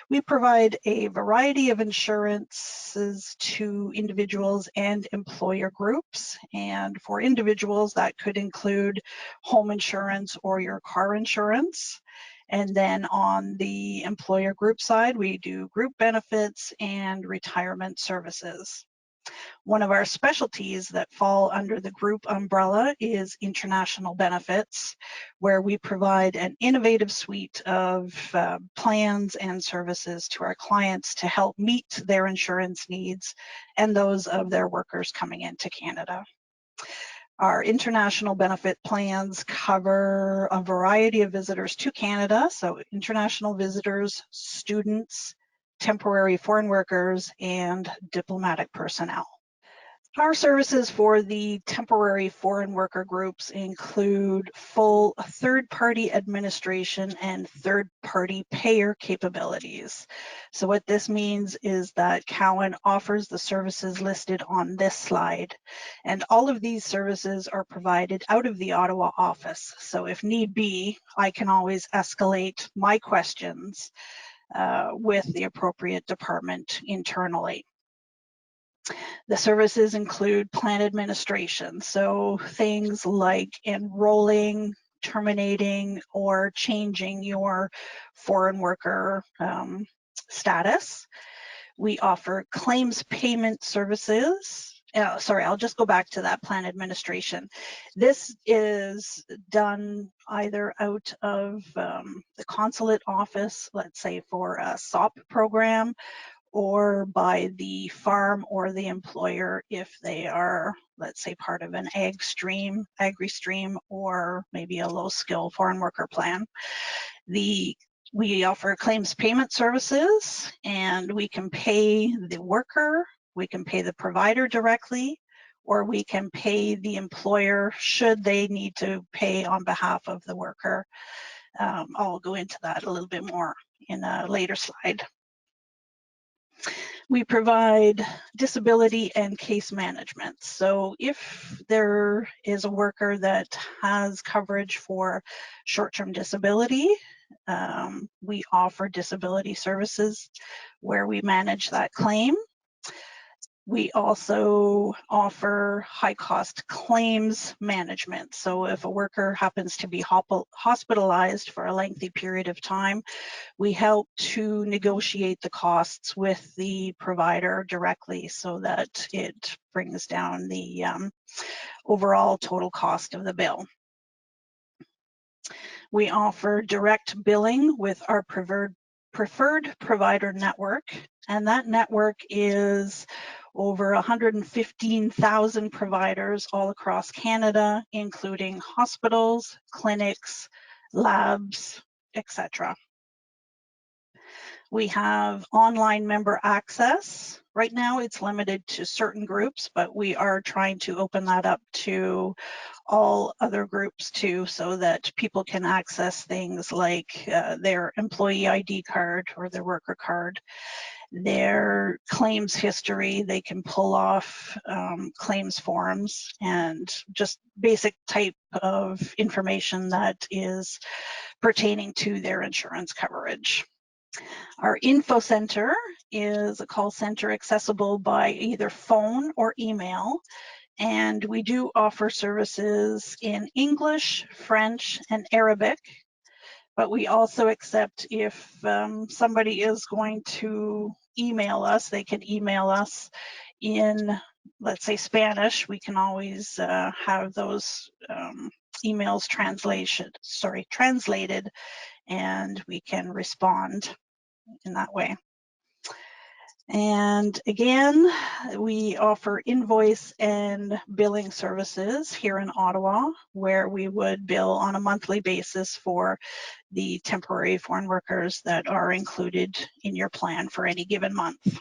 We provide a variety of insurances to individuals and employer groups. And for individuals, that could include home insurance or your car insurance. And then on the employer group side, we do group benefits and retirement services. One of our specialties that fall under the group umbrella is international benefits, where we provide an innovative suite of plans and services to our clients to help meet their insurance needs and those of their workers coming into Canada. Our international benefit plans cover a variety of visitors to Canada, so international visitors, students, temporary foreign workers, and diplomatic personnel. Our services for the temporary foreign worker groups include full third-party administration and third-party payer capabilities. So what this means is that Cowan offers the services listed on this slide, and all of these services are provided out of the Ottawa office. So if need be, I can always escalate my questions with the appropriate department internally. The services include plan administration, so things like enrolling, terminating, or changing your foreign worker status. We offer claims payment services. Sorry, I'll just go back to that plan administration. This is done either out of the consulate office, let's say for a SOP program, or by the farm or the employer if they are, let's say, part of an agri-stream, or maybe a low-skill foreign worker plan. We offer claims payment services, and we can pay the worker, we can pay the provider directly, or we can pay the employer should they need to pay on behalf of the worker. I'll go into that a little bit more in a later slide. We provide disability and case management. So if there is a worker that has coverage for short-term disability, we offer disability services where we manage that claim. We also offer high-cost claims management. So if a worker happens to be hospitalized for a lengthy period of time, we help to negotiate the costs with the provider directly so that it brings down the overall total cost of the bill. We offer direct billing with our preferred provider network, and that network is over 115,000 providers all across Canada, including hospitals, clinics, labs, etc. We have online member access. Right now it's limited to certain groups, but we are trying to open that up to all other groups too, so that people can access things like their employee ID card or their worker card, their claims history. They can pull off claims forms and just basic type of information that is pertaining to their insurance coverage. Our info center is a call center accessible by either phone or email, and we do offer services in English, French, and Arabic, but we also accept if somebody is going to email us, they can email us in, let's say, Spanish. We can always have those emails translated, and we can respond in that way. And again, we offer invoice and billing services here in Ottawa, where we would bill on a monthly basis for the temporary foreign workers that are included in your plan for any given month.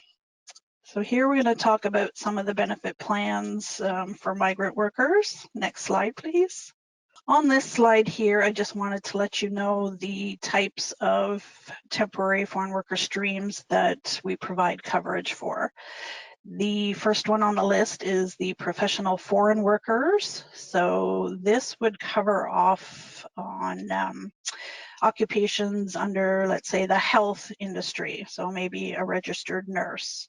So here we're going to talk about some of the benefit plans for migrant workers. Next slide, please. On this slide here, I just wanted to let you know the types of temporary foreign worker streams that we provide coverage for. The first one on the list is the professional foreign workers. So this would cover off on occupations under, let's say, the health industry. So maybe a registered nurse.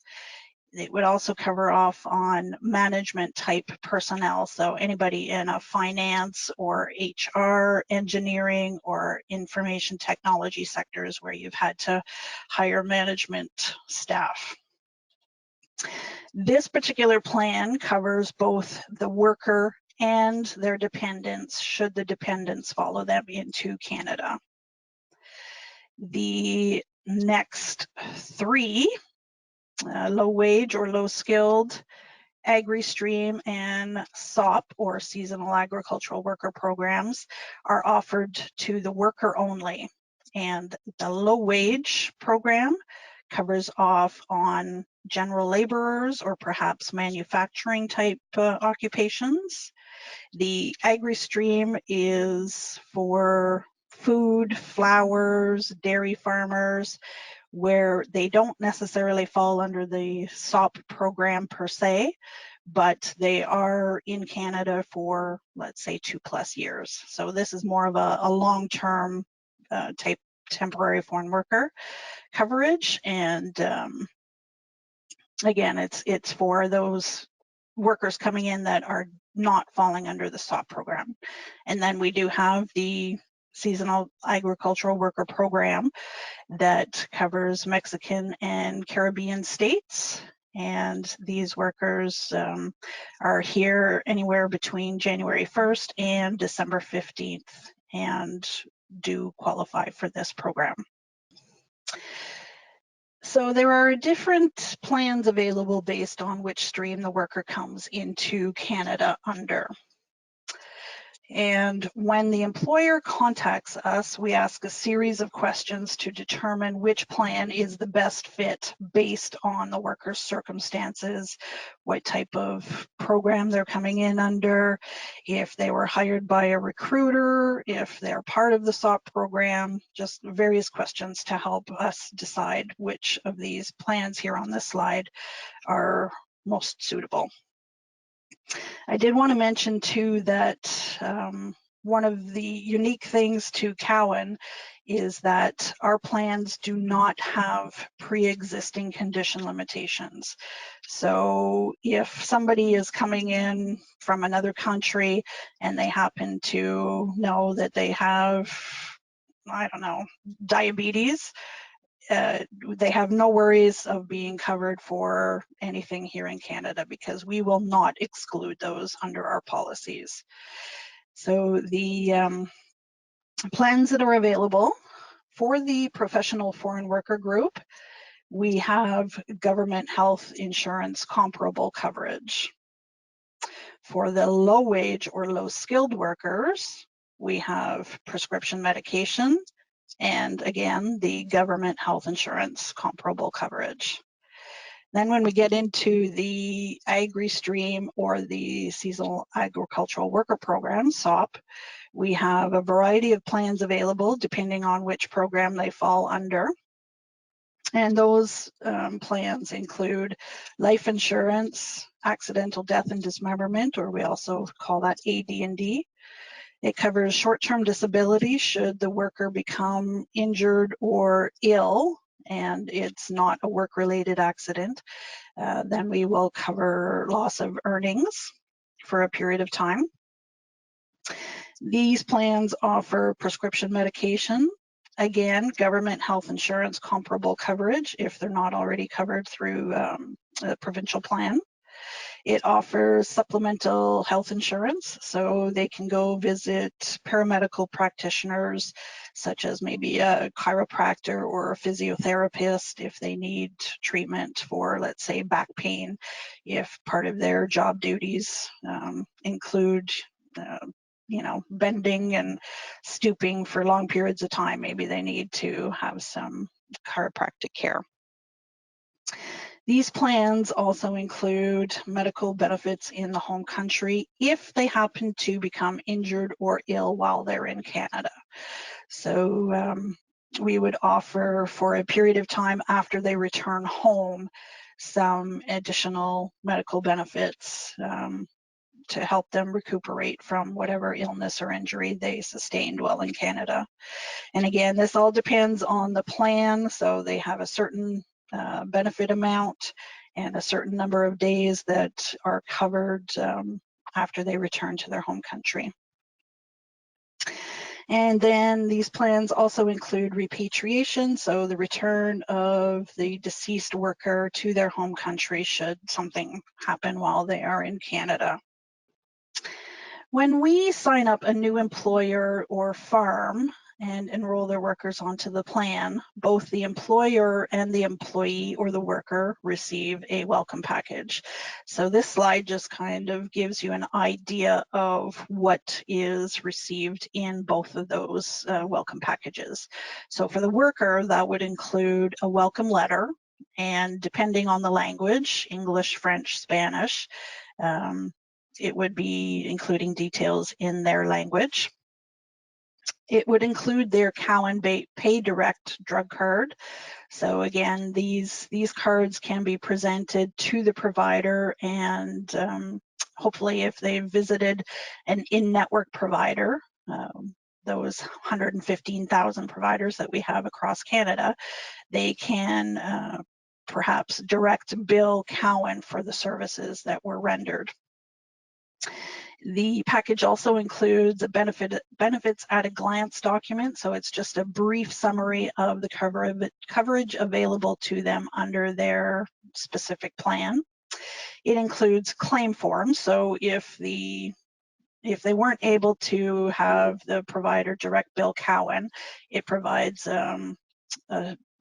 It would also cover off on management type personnel, so anybody in a finance or HR, engineering, or information technology sectors where you've had to hire management staff. This particular plan covers both the worker and their dependents, should the dependents follow them into Canada. The next three, low wage or low skilled, Agri-Stream, and SOP, or Seasonal Agricultural Worker Programs, are offered to the worker only. And the low wage program covers off on general laborers or perhaps manufacturing type occupations. The Agri-Stream is for food, flowers, dairy farmers, where they don't necessarily fall under the SOP program per se, but they are in Canada for, let's say, 2+ years. So this is more of a long-term type temporary foreign worker coverage. And again, it's for those workers coming in that are not falling under the SOP program. And then we do have the Seasonal Agricultural Worker Program that covers Mexican and Caribbean states. And these workers are here anywhere between January 1st and December 15th and do qualify for this program. So there are different plans available based on which stream the worker comes into Canada under. And when the employer contacts us, we ask a series of questions to determine which plan is the best fit based on the worker's circumstances, what type of program they're coming in under, if they were hired by a recruiter, if they're part of the SOP program, just various questions to help us decide which of these plans here on this slide are most suitable. I did want to mention too that one of the unique things to Cowan is that our plans do not have pre-existing condition limitations. So if somebody is coming in from another country and they happen to know that they have, I don't know, diabetes, they have no worries of being covered for anything here in Canada, because we will not exclude those under our policies. So the plans that are available for the professional foreign worker group, we have government health insurance comparable coverage. For the low wage or low skilled workers, we have prescription medication, and again, the government health insurance comparable coverage. Then when we get into the agri-stream or the Seasonal Agricultural Worker Program, SAWP, we have a variety of plans available depending on which program they fall under. And those plans include life insurance, accidental death and dismemberment, or we also call that AD&D. It covers short-term disability should the worker become injured or ill and it's not a work-related accident. Then we will cover loss of earnings for a period of time. These plans offer prescription medication. Again, government health insurance comparable coverage if they're not already covered through a provincial plan. It offers supplemental health insurance, so they can go visit paramedical practitioners, such as maybe a chiropractor or a physiotherapist if they need treatment for, let's say, back pain, if part of their job duties include you know, bending and stooping for long periods of time. Maybe they need to have some chiropractic care. These plans also include medical benefits in the home country if they happen to become injured or ill while they're in Canada. So we would offer for a period of time after they return home some additional medical benefits to help them recuperate from whatever illness or injury they sustained while in Canada. And again, this all depends on the plan. So they have a certain benefit amount and a certain number of days that are covered after they return to their home country. And then these plans also include repatriation, so the return of the deceased worker to their home country should something happen while they are in Canada. When we sign up a new employer or farm and enroll their workers onto the plan, both the employer and the employee or the worker receive a welcome package. So this slide just kind of gives you an idea of what is received in both of those welcome packages. So for the worker, that would include a welcome letter, and depending on the language, English, French, Spanish, it would be including details in their language. It would include their Cowan Pay Direct drug card. So again, these cards can be presented to the provider, and hopefully if they've visited an in-network provider, those 115,000 providers that we have across Canada, they can perhaps direct bill Cowan for the services that were rendered. The package also includes a benefits at a glance document, so it's just a brief summary of the coverage available to them under their specific plan. It includes claim forms, so if they weren't able to have the provider direct bill Cowan, it provides a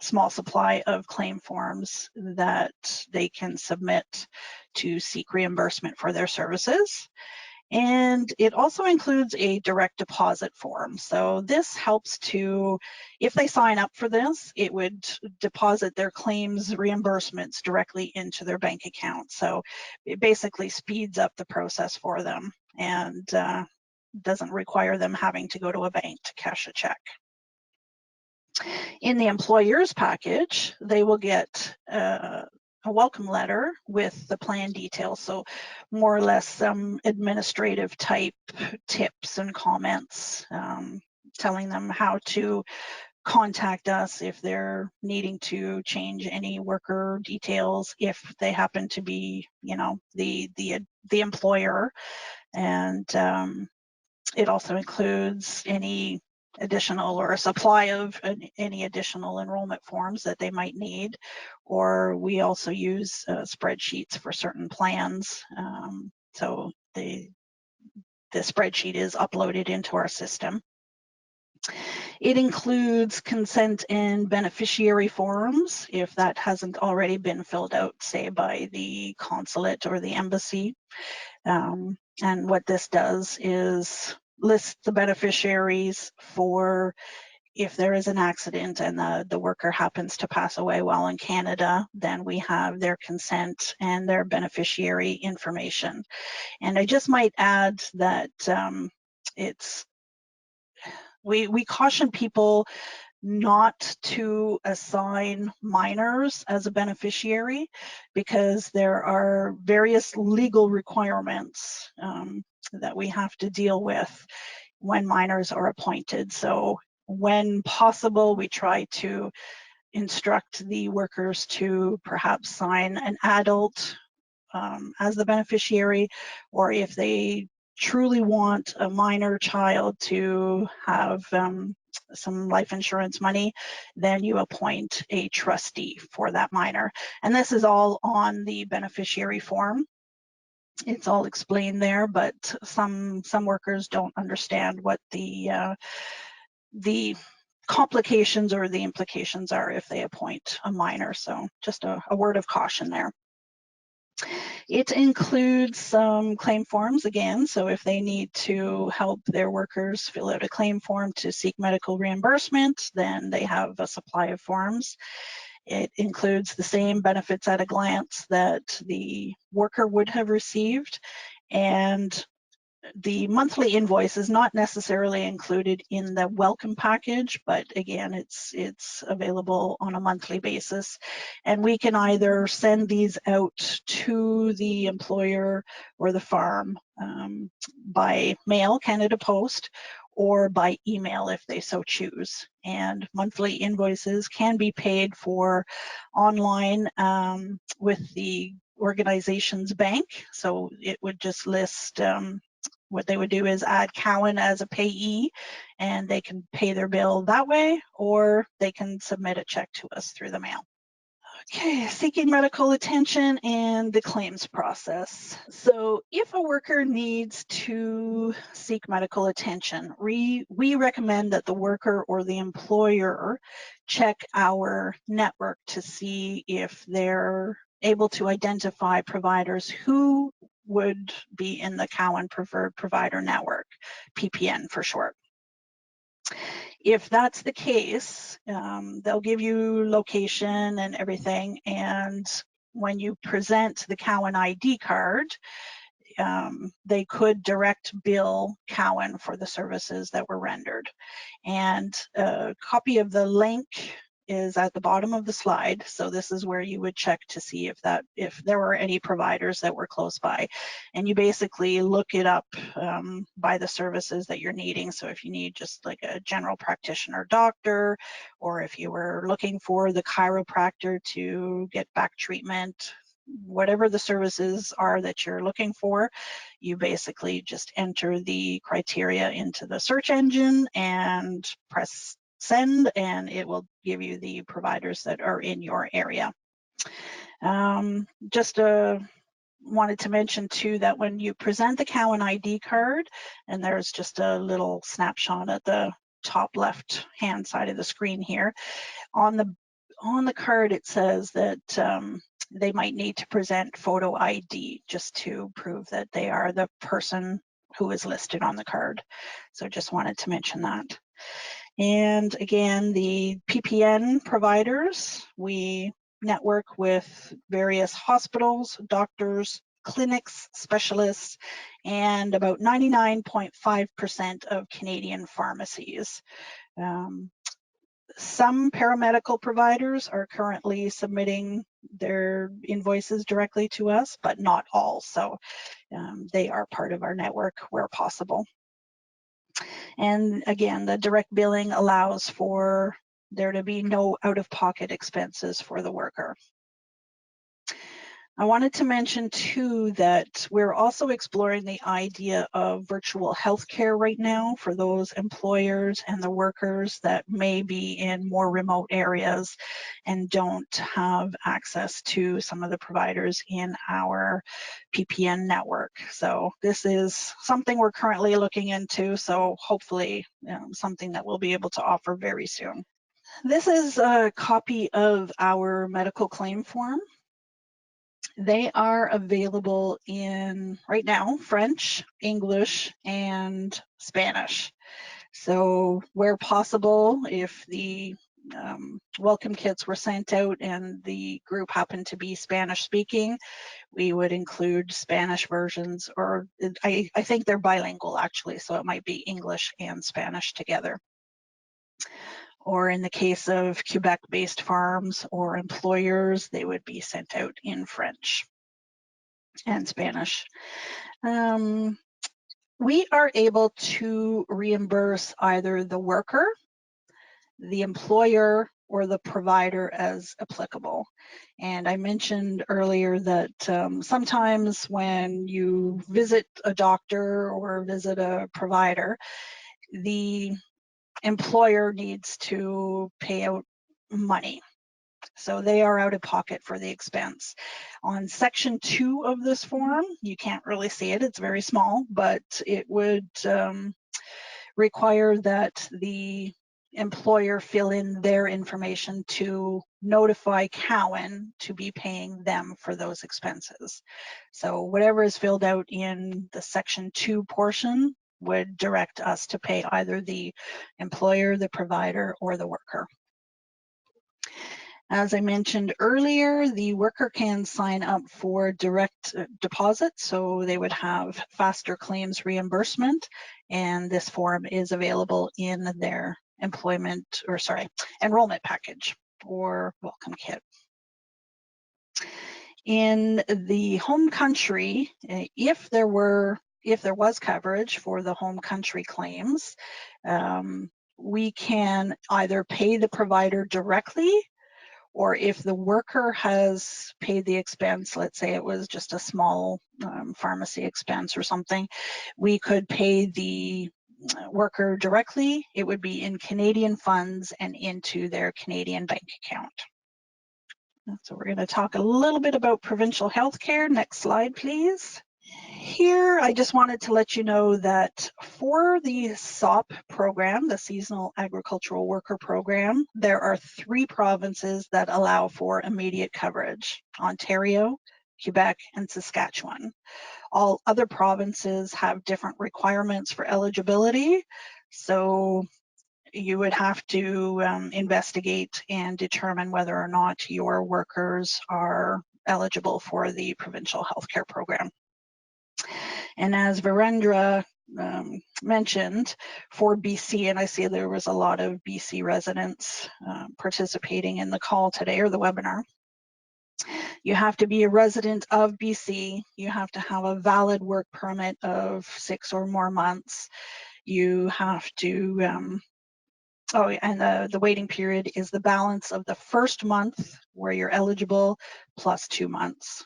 small supply of claim forms that they can submit to seek reimbursement for their services. And it also includes a direct deposit form. So this helps to, if they sign up for this, it would deposit their claims reimbursements directly into their bank account. So it basically speeds up the process for them and doesn't require them having to go to a bank to cash a check. In the employer's package, they will get a welcome letter with the plan details, so more or less some administrative type tips and comments telling them how to contact us if they're needing to change any worker details, if they happen to be, you know, the employer. And it also includes any additional or a supply of any additional enrollment forms that they might need, or we also use spreadsheets for certain plans. So the spreadsheet is uploaded into our system. It includes consent and beneficiary forms if that hasn't already been filled out, say by the consulate or the embassy. And what this does is list the beneficiaries for if there is an accident and the worker happens to pass away while in Canada, then we have their consent and their beneficiary information. And I just might add that we caution people not to assign minors as a beneficiary, because there are various legal requirements that we have to deal with when minors are appointed. So when possible, we try to instruct the workers to perhaps sign an adult as the beneficiary, or if they truly want a minor child to have some life insurance money, then you appoint a trustee for that minor. And this is all on the beneficiary form. It's all explained there, but some workers don't understand what the complications or the implications are if they appoint a minor. So just a word of caution there. It includes some claim forms again, so if they need to help their workers fill out a claim form to seek medical reimbursement, then they have a supply of forms. It includes the same benefits at a glance that the worker would have received, and the monthly invoice is not necessarily included in the welcome package, but again, it's available on a monthly basis. And we can either send these out to the employer or the farm by mail, Canada Post, or by email if they so choose. And monthly invoices can be paid for online with the organization's bank. So it would just list what they would do is add Cowan as a payee, and they can pay their bill that way, or they can submit a check to us through the mail. Okay, seeking medical attention and the claims process. So if a worker needs to seek medical attention, we recommend that the worker or the employer check our network to see if they're able to identify providers who would be in the Cowan Preferred Provider Network, PPN for short. If that's the case, they'll give you location and everything, and when you present the Cowan ID card, they could direct bill Cowan for the services that were rendered. And a copy of the link is at the bottom of the slide. So this is where you would check to see if there were any providers that were close by. And you basically look it up by the services that you're needing. So if you need just like a general practitioner doctor, or if you were looking for the chiropractor to get back treatment, whatever the services are that you're looking for, you basically just enter the criteria into the search engine and press send, and it will give you the providers that are in your area. Just wanted to mention too that when you present the Cowan ID card, and there's just a little snapshot at the top left hand side of the screen here, on the card it says that they might need to present photo ID just to prove that they are the person who is listed on the card. So just wanted to mention that. And again, the PPN providers, we network with various hospitals, doctors, clinics, specialists, and about 99.5% of Canadian pharmacies. Some paramedical providers are currently submitting their invoices directly to us, but not all. So they are part of our network where possible. And again, the direct billing allows for there to be no out-of-pocket expenses for the worker. I wanted to mention too that we're also exploring the idea of virtual healthcare right now for those employers and the workers that may be in more remote areas and don't have access to some of the providers in our PPN network. So this is something we're currently looking into, so hopefully something that we'll be able to offer very soon. This is a copy of our medical claim form. They are available in, right now, French, English, and Spanish. So where possible, if the welcome kits were sent out and the group happened to be Spanish speaking, we would include Spanish versions, or I think they're bilingual actually, so it might be English and Spanish together. Or in the case of Quebec-based farms or employers, they would be sent out in French and Spanish. We are able to reimburse either the worker, the employer, or the provider as applicable. And I mentioned earlier that sometimes when you visit a doctor or visit a provider, the employer needs to pay out money. So they are out of pocket for the expense. On section 2 of this form, you can't really see it, it's very small, but it would require that the employer fill in their information to notify Cowan to be paying them for those expenses. So whatever is filled out in the section 2 portion would direct us to pay either the employer, the provider, or the worker. As I mentioned earlier, the worker can sign up for direct deposit, so they would have faster claims reimbursement, and this form is available in their enrollment package or welcome kit. In the home country, if there was coverage for the home country claims, we can either pay the provider directly, or if the worker has paid the expense, let's say it was just a small pharmacy expense or something, we could pay the worker directly. It would be in Canadian funds and into their Canadian bank account. So we're going to talk a little bit about provincial healthcare. Next slide, please. Here, I just wanted to let you know that for the SOP program, the Seasonal Agricultural Worker Program, there are 3 provinces that allow for immediate coverage: Ontario, Quebec, and Saskatchewan. All other provinces have different requirements for eligibility, so you would have to investigate and determine whether or not your workers are eligible for the provincial healthcare program. And as Virendra mentioned, for BC, and I see there was a lot of BC residents participating in the call today or the webinar, you have to be a resident of BC, you have to have a valid work permit of 6 or more months, you have to, and the waiting period is the balance of the first month where you're eligible plus 2 months.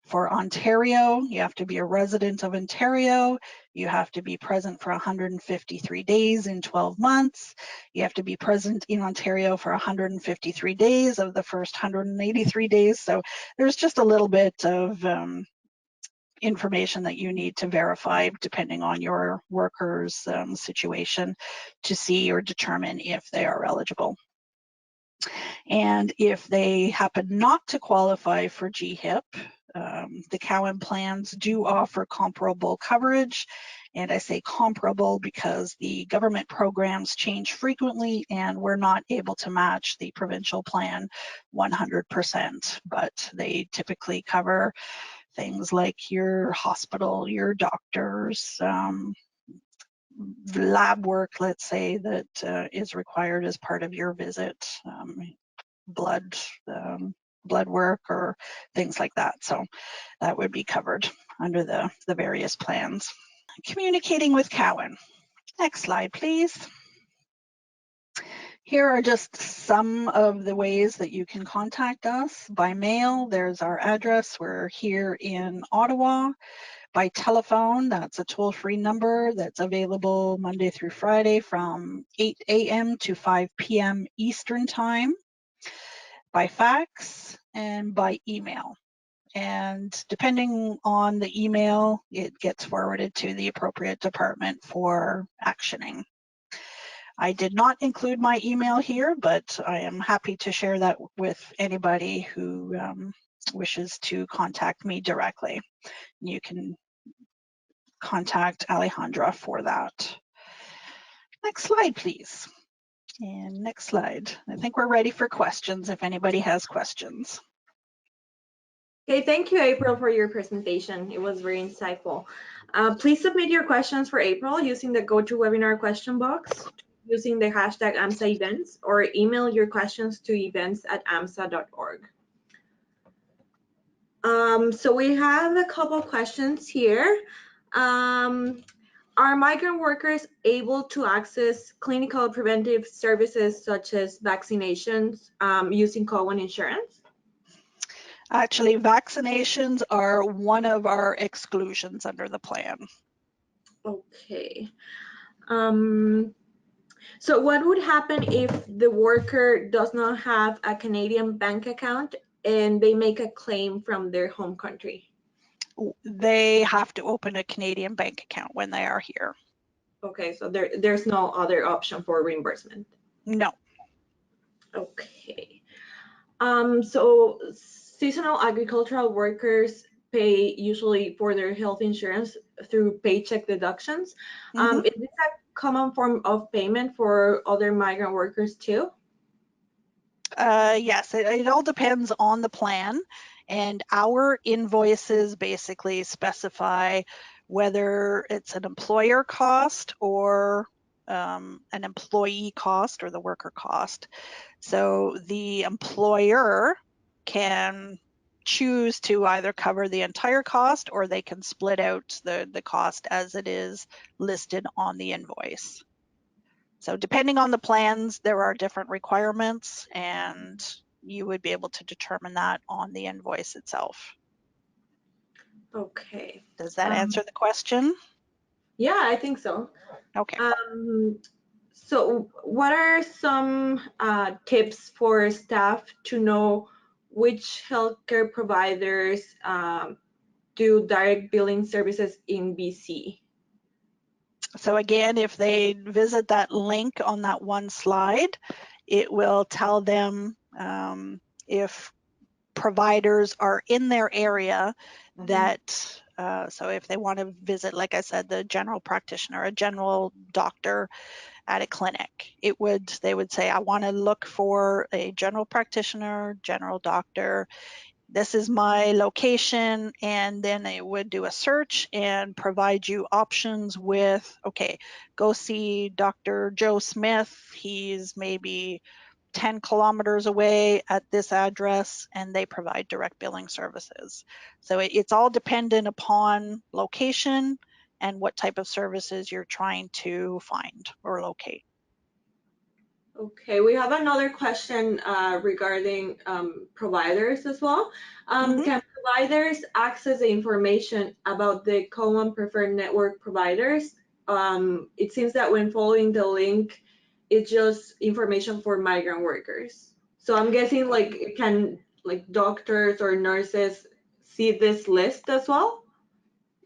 For Ontario, you have to be a resident of Ontario. You have to be present for 153 days in 12 months. You have to be present in Ontario for 153 days of the first 183 days. So there's just a little bit of information that you need to verify depending on your worker's situation to see or determine if they are eligible. And if they happen not to qualify for GHIP, the Cowan plans do offer comparable coverage. And I say comparable because the government programs change frequently and we're not able to match the provincial plan 100%, but they typically cover things like your hospital, your doctors, lab work, let's say, that is required as part of your visit, blood work or things like that. So that would be covered under the various plans. Communicating with Cowan. Next slide, please. Here are just some of the ways that you can contact us. By mail, there's our address. We're here in Ottawa. By telephone, that's a toll-free number that's available Monday through Friday from 8 a.m. to 5 p.m. Eastern Time. By fax and by email. And depending on the email, it gets forwarded to the appropriate department for actioning. I did not include my email here, but I am happy to share that with anybody who wishes to contact me directly. You can contact Alejandra for that. Next slide, please. And next slide. I think we're ready for questions if anybody has questions. Okay, thank you, April, for your presentation. It was very insightful. Please submit your questions for April using the GoToWebinar question box, using the hashtag AMSA events, or email your questions to events@amsa.org. So we have a couple questions here. Are migrant workers able to access clinical preventive services such as vaccinations using Cowan insurance? Actually, vaccinations are one of our exclusions under the plan. Okay. So what would happen if the worker does not have a Canadian bank account and they make a claim from their home country? They have to open a Canadian bank account when they are here. Okay, so there's no other option for reimbursement? No. Okay. So seasonal agricultural workers pay usually for their health insurance through paycheck deductions. Is this a common form of payment for other migrant workers too? Yes, it all depends on the plan, and our invoices basically specify whether it's an employer cost or an employee cost or the worker cost. So the employer can choose to either cover the entire cost or they can split out the cost as it is listed on the invoice. So depending on the plans, there are different requirements and you would be able to determine that on the invoice itself. Okay. Does that answer the question? Yeah, I think so. Okay. So what are some tips for staff to know which healthcare providers do direct billing services in BC? So again, if they visit that link on that one slide, it will tell them if providers are in their area that, so if they want to visit, like I said, the general practitioner, a general doctor at a clinic, they would say, I want to look for a general practitioner, general doctor. This is my location, and then it would do a search and provide you options with, okay, go see Dr. Joe Smith. He's maybe 10 kilometers away at this address, and they provide direct billing services. So it's all dependent upon location and what type of services you're trying to find or locate. Okay, we have another question regarding providers as well. Can providers access the information about the Cowan Preferred Network providers? It seems that when following the link, it's just information for migrant workers. So I'm guessing can doctors or nurses see this list as well?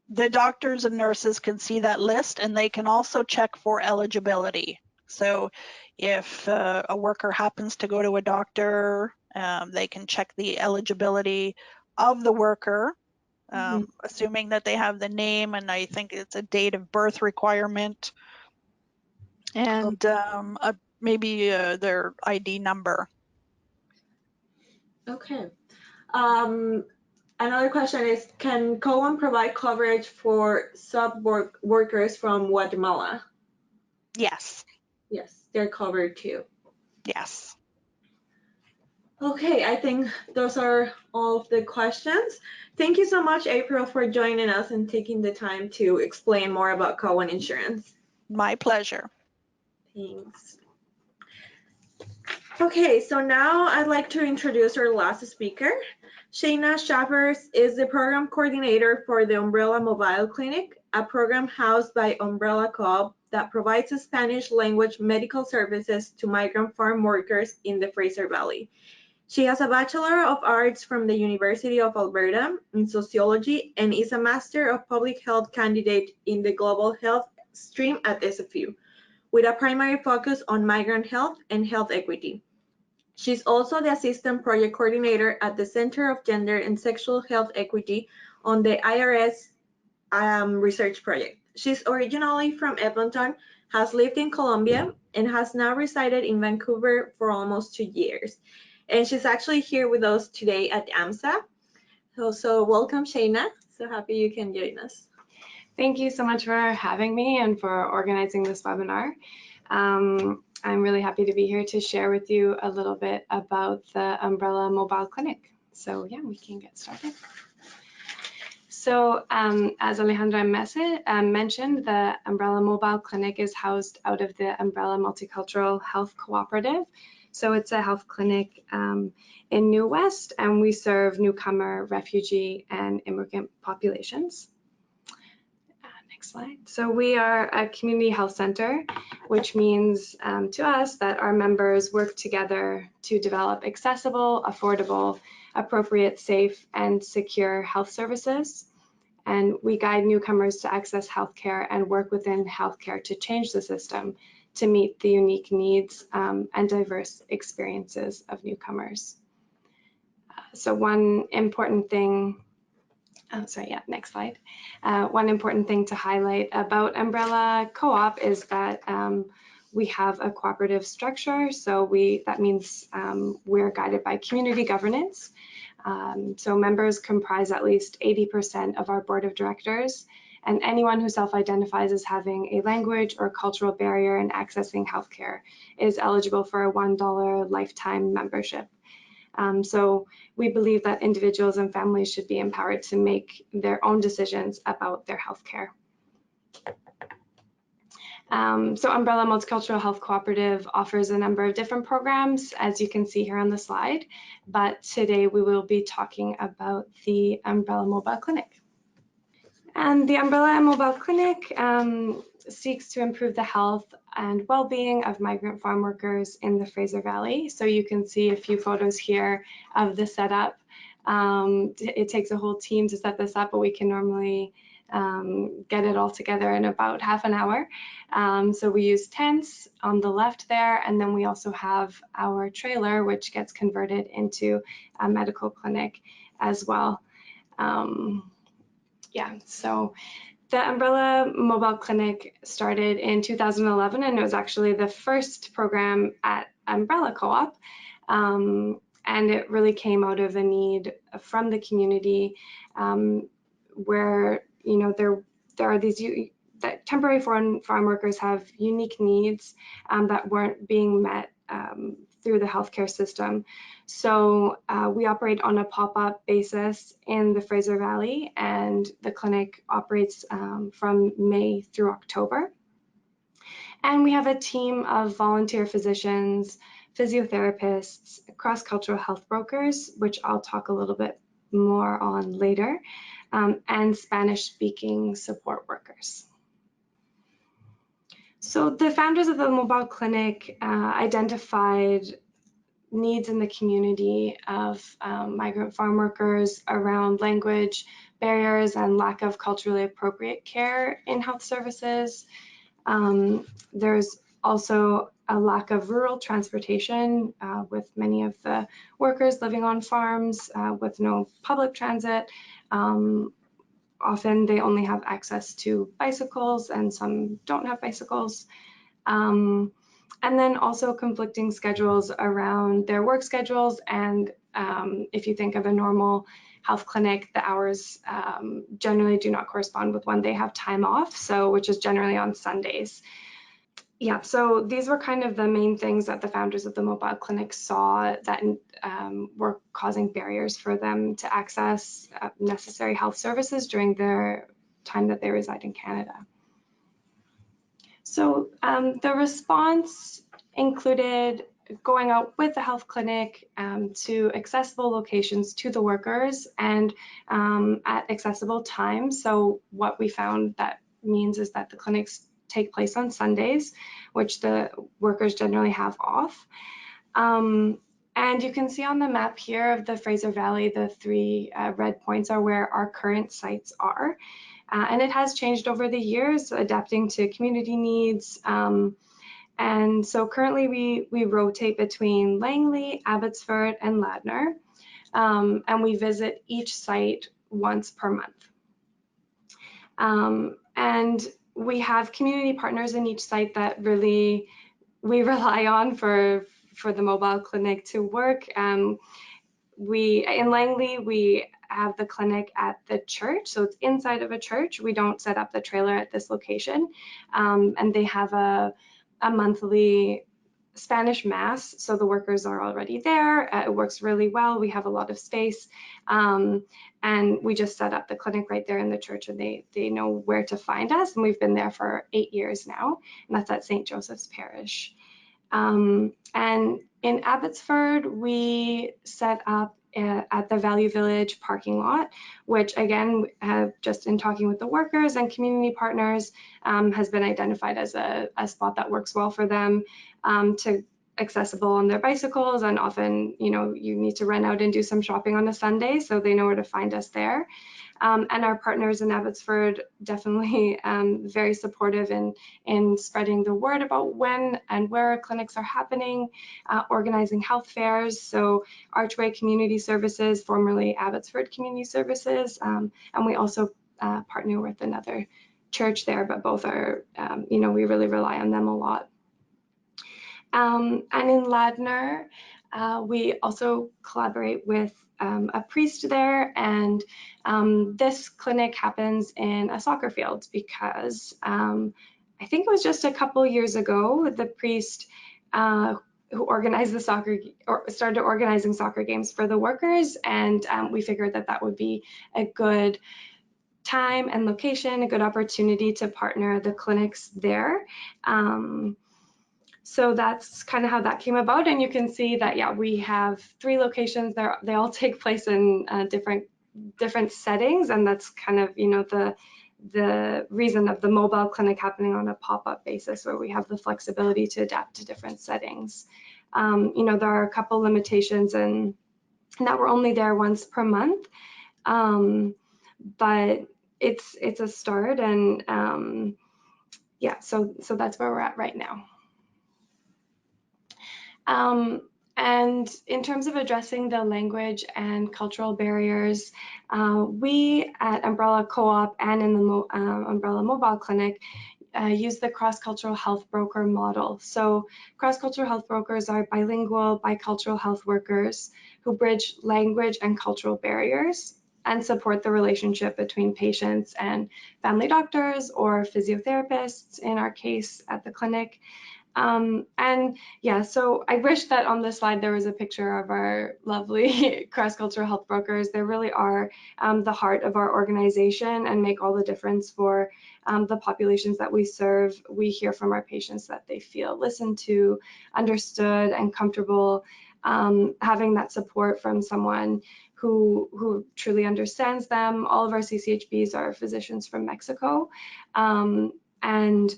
The doctors and nurses can see that list, and they can also check for eligibility. So if a worker happens to go to a doctor, they can check the eligibility of the worker, assuming that they have the name, and I think it's a date of birth requirement, and maybe their ID number. Okay. Another question is, can Cowan provide coverage for workers from Guatemala? Yes. Yes, they're covered too. Yes. Okay, I think those are all of the questions. Thank you so much, April, for joining us and taking the time to explain more about Cowan Insurance. My pleasure. Thanks. Okay, so now I'd like to introduce our last speaker. Shaina Schafers is the program coordinator for the Umbrella Mobile Clinic, a program housed by Umbrella Co-op that provides Spanish language medical services to migrant farm workers in the Fraser Valley. She has a Bachelor of Arts from the University of Alberta in Sociology and is a Master of Public Health candidate in the Global Health stream at SFU, with a primary focus on migrant health and health equity. She's also the Assistant Project Coordinator at the Center of Gender and Sexual Health Equity on the IRS Research Project. She's originally from Edmonton, has lived in Colombia, and has now resided in Vancouver for almost 2 years. And she's actually here with us today at AMSA. So welcome, Shaina. So happy you can join us. Thank you so much for having me and for organizing this webinar. I'm really happy to be here to share with you a little bit about the Umbrella Mobile Clinic. So yeah, we can get started. So as Alejandra mentioned, the Umbrella Mobile Clinic is housed out of the Umbrella Multicultural Health Cooperative. So it's a health clinic in New West, and we serve newcomer, refugee, and immigrant populations. Next slide. So we are a community health center, which means to us that our members work together to develop accessible, affordable, appropriate, safe, and secure health services. And we guide newcomers to access healthcare and work within healthcare to change the system to meet the unique needs and diverse experiences of newcomers. So one important thing, next slide. One important thing to highlight about Umbrella Co-op is that we have a cooperative structure. So that means we're guided by community governance. So members comprise at least 80% of our board of directors, and anyone who self-identifies as having a language or cultural barrier in accessing healthcare is eligible for a $1 lifetime membership. So we believe that individuals and families should be empowered to make their own decisions about their healthcare. So Umbrella Multicultural Health Cooperative offers a number of different programs, as you can see here on the slide, but today we will be talking about the Umbrella Mobile Clinic. And the Umbrella Mobile Clinic seeks to improve the health and well-being of migrant farm workers in the Fraser Valley. So you can see a few photos here of the setup. It takes a whole team to set this up, but we can normally get it all together in about half an hour. So we use tents on the left there, and then we also have our trailer, which gets converted into a medical clinic as well. So the Umbrella Mobile Clinic started in 2011, and it was actually the first program at Umbrella Co-op. And it really came out of a need from the community where, you know, there are these that temporary farm workers have unique needs that weren't being met through the healthcare system. So we operate on a pop-up basis in the Fraser Valley, and the clinic operates from May through October. And we have a team of volunteer physicians, physiotherapists, cross-cultural health brokers, which I'll talk a little bit more on later, and Spanish-speaking support workers. So the founders of the mobile clinic identified needs in the community of migrant farm workers around language barriers and lack of culturally appropriate care in health services. There's also a lack of rural transportation with many of the workers living on farms with no public transit. Often they only have access to bicycles, and some don't have bicycles. And then also conflicting schedules around their work schedules. And if you think of a normal health clinic, the hours generally do not correspond with when they have time off, so which is generally on Sundays. Yeah, so these were kind of the main things that the founders of the mobile clinic saw that were causing barriers for them to access necessary health services during their time that they reside in Canada. So the response included going out with the health clinic to accessible locations to the workers and at accessible times. So what we found that means is that the clinics take place on Sundays, which the workers generally have off. And you can see on the map here of the Fraser Valley, the three red points are where our current sites are. And it has changed over the years, adapting to community needs. And so currently we rotate between Langley, Abbotsford, and Ladner. And we visit each site once per month. And we have community partners in each site that really we rely on for the mobile clinic to work. In Langley, we have the clinic at the church, so it's inside of a church. We don't set up the trailer at this location, and they have a monthly Spanish Mass, so the workers are already there. It works really well. We have a lot of space, and we just set up the clinic right there in the church, and they know where to find us, and we've been there for 8 years now, and that's at St. Joseph's Parish. And in Abbotsford, we set up at the Value Village parking lot, which again, just in talking with the workers and community partners, has been identified as a spot that works well for them, to accessible on their bicycles, and often, you know, you need to run out and do some shopping on a Sunday, so they know where to find us there. And our partners in Abbotsford definitely very supportive in spreading the word about when and where clinics are happening, organizing health fairs. So Archway Community Services, formerly Abbotsford Community Services, and we also partner with another church there, but both are, you know, we really rely on them a lot. And in Ladner, we also collaborate with a priest there, and this clinic happens in a soccer field because I think it was just a couple years ago, the priest who organized the started organizing soccer games for the workers, and we figured that that would be a good time and location, a good opportunity to partner the clinics there. So that's kind of how that came about, and you can see that, yeah, we have 3 locations there. They all take place in different settings, and that's kind of, you know, the reason of the mobile clinic happening on a pop-up basis, where we have the flexibility to adapt to different settings. You know, there are a couple limitations, and that we're only there once per month, but it's a start, and yeah, so that's where we're at right now. And in terms of addressing the language and cultural barriers, we at Umbrella Co-op and in the Umbrella Mobile Clinic use the cross-cultural health broker model. So cross-cultural health brokers are bilingual, bicultural health workers who bridge language and cultural barriers and support the relationship between patients and family doctors or physiotherapists, in our case at the clinic. And yeah, so I wish that on this slide there was a picture of our lovely cross-cultural health brokers. They really are the heart of our organization and make all the difference for the populations that we serve. We hear from our patients that they feel listened to, understood, and comfortable having that support from someone who truly understands them. All of our CCHBs are physicians from Mexico, and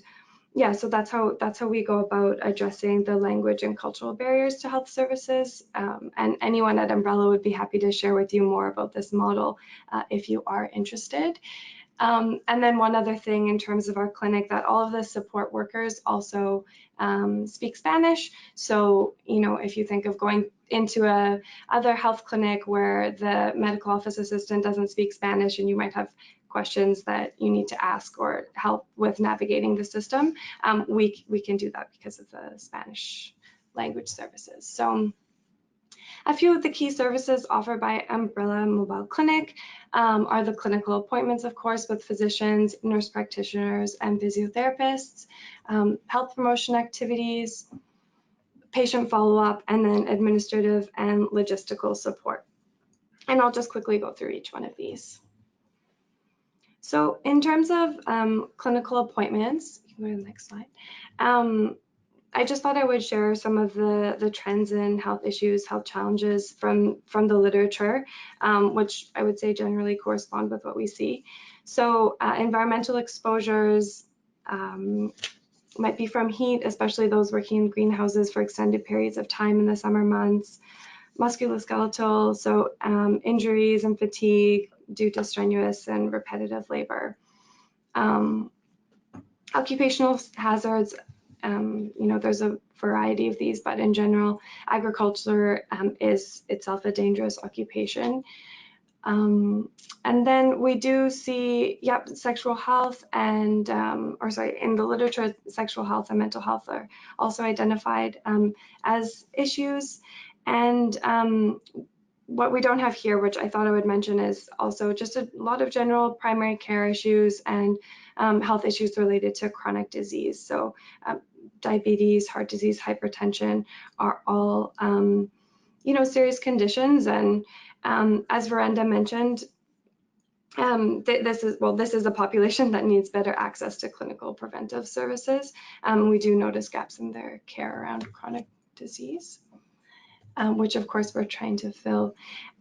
yeah, so that's how we go about addressing the language and cultural barriers to health services. And anyone at Umbrella would be happy to share with you more about this model if you are interested. And then one other thing in terms of our clinic, that all of the support workers also speak Spanish. So, you know, if you think of going into a other health clinic where the medical office assistant doesn't speak Spanish and you might have questions that you need to ask or help with navigating the system, we can do that because of the Spanish language services. So a few of the key services offered by Umbrella Mobile Clinic are the clinical appointments, of course, with physicians, nurse practitioners, and physiotherapists, health promotion activities, patient follow-up, and then administrative and logistical support. And I'll just quickly go through each one of these. So in terms of clinical appointments, you can go to the next slide. I just thought I would share some of the trends in health issues, health challenges from the literature, which I would say generally correspond with what we see. So environmental exposures might be from heat, especially those working in greenhouses for extended periods of time in the summer months, musculoskeletal, so injuries and fatigue due to strenuous and repetitive labor. Occupational hazards, you know, there's a variety of these, but in general, agriculture is itself a dangerous occupation. And then we do see, yep, sexual health and, in the literature, sexual health and mental health are also identified as issues. And what we don't have here, which I thought I would mention, is also just a lot of general primary care issues and health issues related to chronic disease. So diabetes, heart disease, hypertension are all, serious conditions. And as Virendra mentioned, this is a population that needs better access to clinical preventive services. We do notice gaps in their care around chronic disease, which of course we're trying to fill.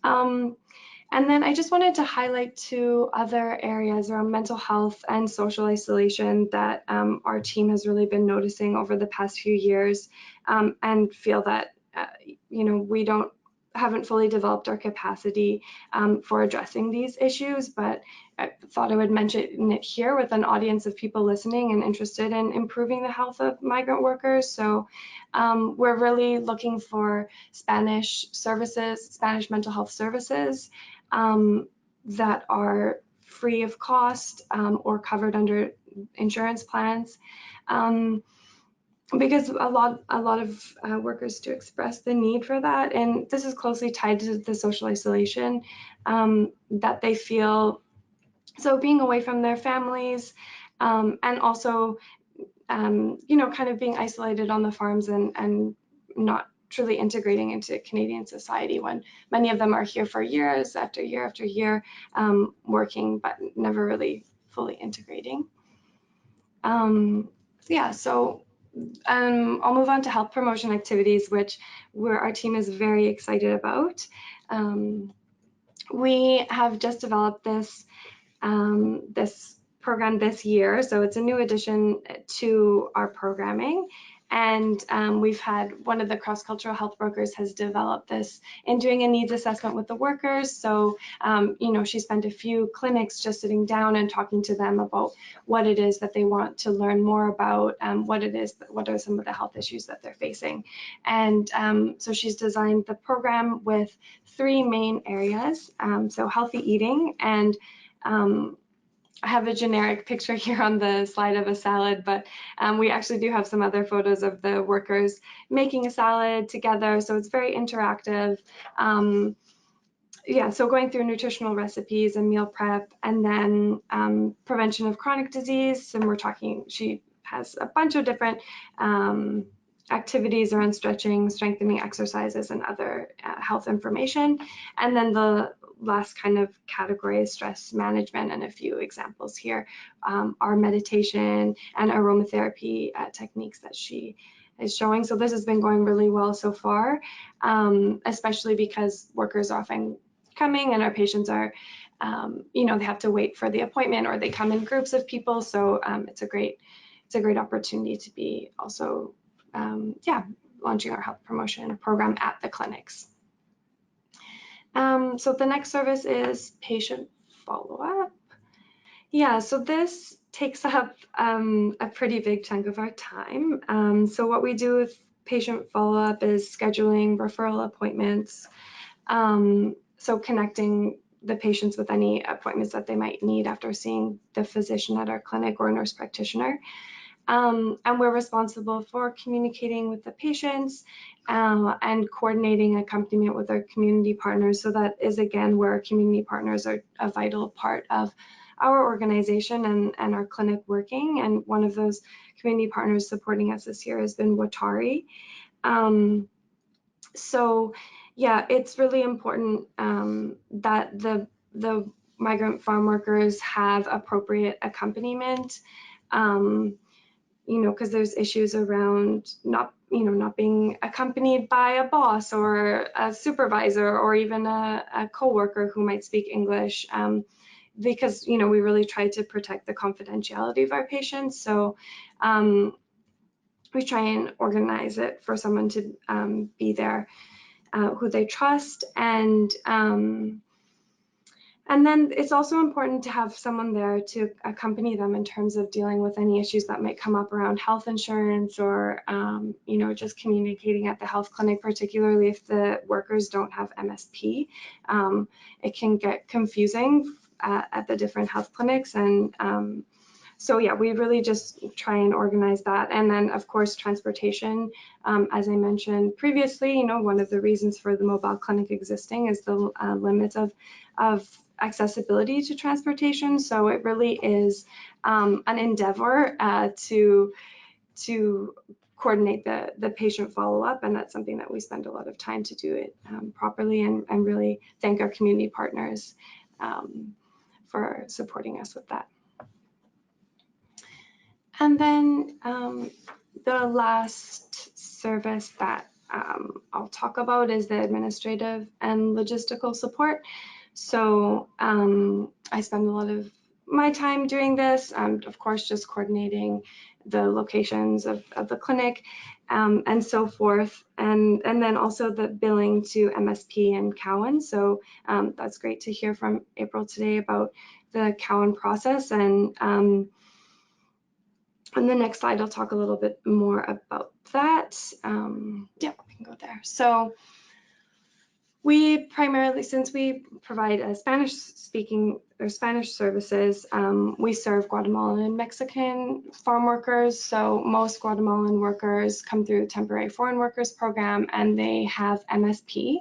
And then I just wanted to highlight 2 other areas around mental health and social isolation that our team has really been noticing over the past few years, and feel that we haven't fully developed our capacity for addressing these issues, but I thought I would mention it here with an audience of people listening and interested in improving the health of migrant workers. So we're really looking for Spanish mental health services that are free of cost or covered under insurance plans. Because a lot of workers do express the need for that, and this is closely tied to the social isolation that they feel. So being away from their families, and also, kind of being isolated on the farms and not truly integrating into Canadian society when many of them are here for years after year after year, working but never really fully integrating. Yeah, so I'll move on to health promotion activities, where our team is very excited about. We have just developed this program this year, so it's a new addition to our programming. And we've had one of the cross-cultural health brokers has developed this in doing a needs assessment with the workers. So, she spent a few clinics just sitting down and talking to them about what it is that they want to learn more about, what are some of the health issues that they're facing. And so she's designed the program with 3 main areas. So healthy eating, and I have a generic picture here on the slide of a salad, but we actually do have some other photos of the workers making a salad together, so it's very interactive. Yeah, so going through nutritional recipes and meal prep, and then prevention of chronic disease, and she has a bunch of different activities around stretching, strengthening exercises, and other health information. And then the last kind of category is stress management, and a few examples here are meditation and aromatherapy techniques that she is showing. So this has been going really well so far, especially because workers are often coming and our patients are, they have to wait for the appointment, or they come in groups of people. So it's a great opportunity to be also, launching our health promotion program at the clinics. So the next service is patient follow-up. Yeah, so this takes up a pretty big chunk of our time. So what we do with patient follow-up is scheduling referral appointments, so connecting the patients with any appointments that they might need after seeing the physician at our clinic or nurse practitioner. And we're responsible for communicating with the patients and coordinating accompaniment with our community partners. So that is, again, where our community partners are a vital part of our organization and our clinic working. And one of those community partners supporting us this year has been Watari. So yeah, it's really important that the migrant farm workers have appropriate accompaniment. Because there's issues around not being accompanied by a boss or a supervisor or even a coworker who might speak English, because we really try to protect the confidentiality of our patients. So we try and organize it for someone to be there who they trust, and And then it's also important to have someone there to accompany them in terms of dealing with any issues that might come up around health insurance or, you know, just communicating at the health clinic, particularly if the workers don't have MSP. It can get confusing at the different health clinics. And so yeah, we really just try and organize that. And then of course, transportation, as I mentioned previously, you know, one of the reasons for the mobile clinic existing is the limits of accessibility to transportation. So it really is an endeavor to coordinate the patient follow-up, and that's something that we spend a lot of time to do it properly, and really thank our community partners for supporting us with that. And then the last service that I'll talk about is the administrative and logistical support. So I spend a lot of my time doing this, of course, just coordinating the locations of the clinic and so forth. And then also the billing to MSP and Cowan. So that's great to hear from April today about the Cowan process. And on the next slide, I'll talk a little bit more about that. Yeah, we can go there. So we primarily, since we provide Spanish-speaking or Spanish services, we serve Guatemalan and Mexican farm workers. So most Guatemalan workers come through the Temporary Foreign Workers Program, and they have MSP.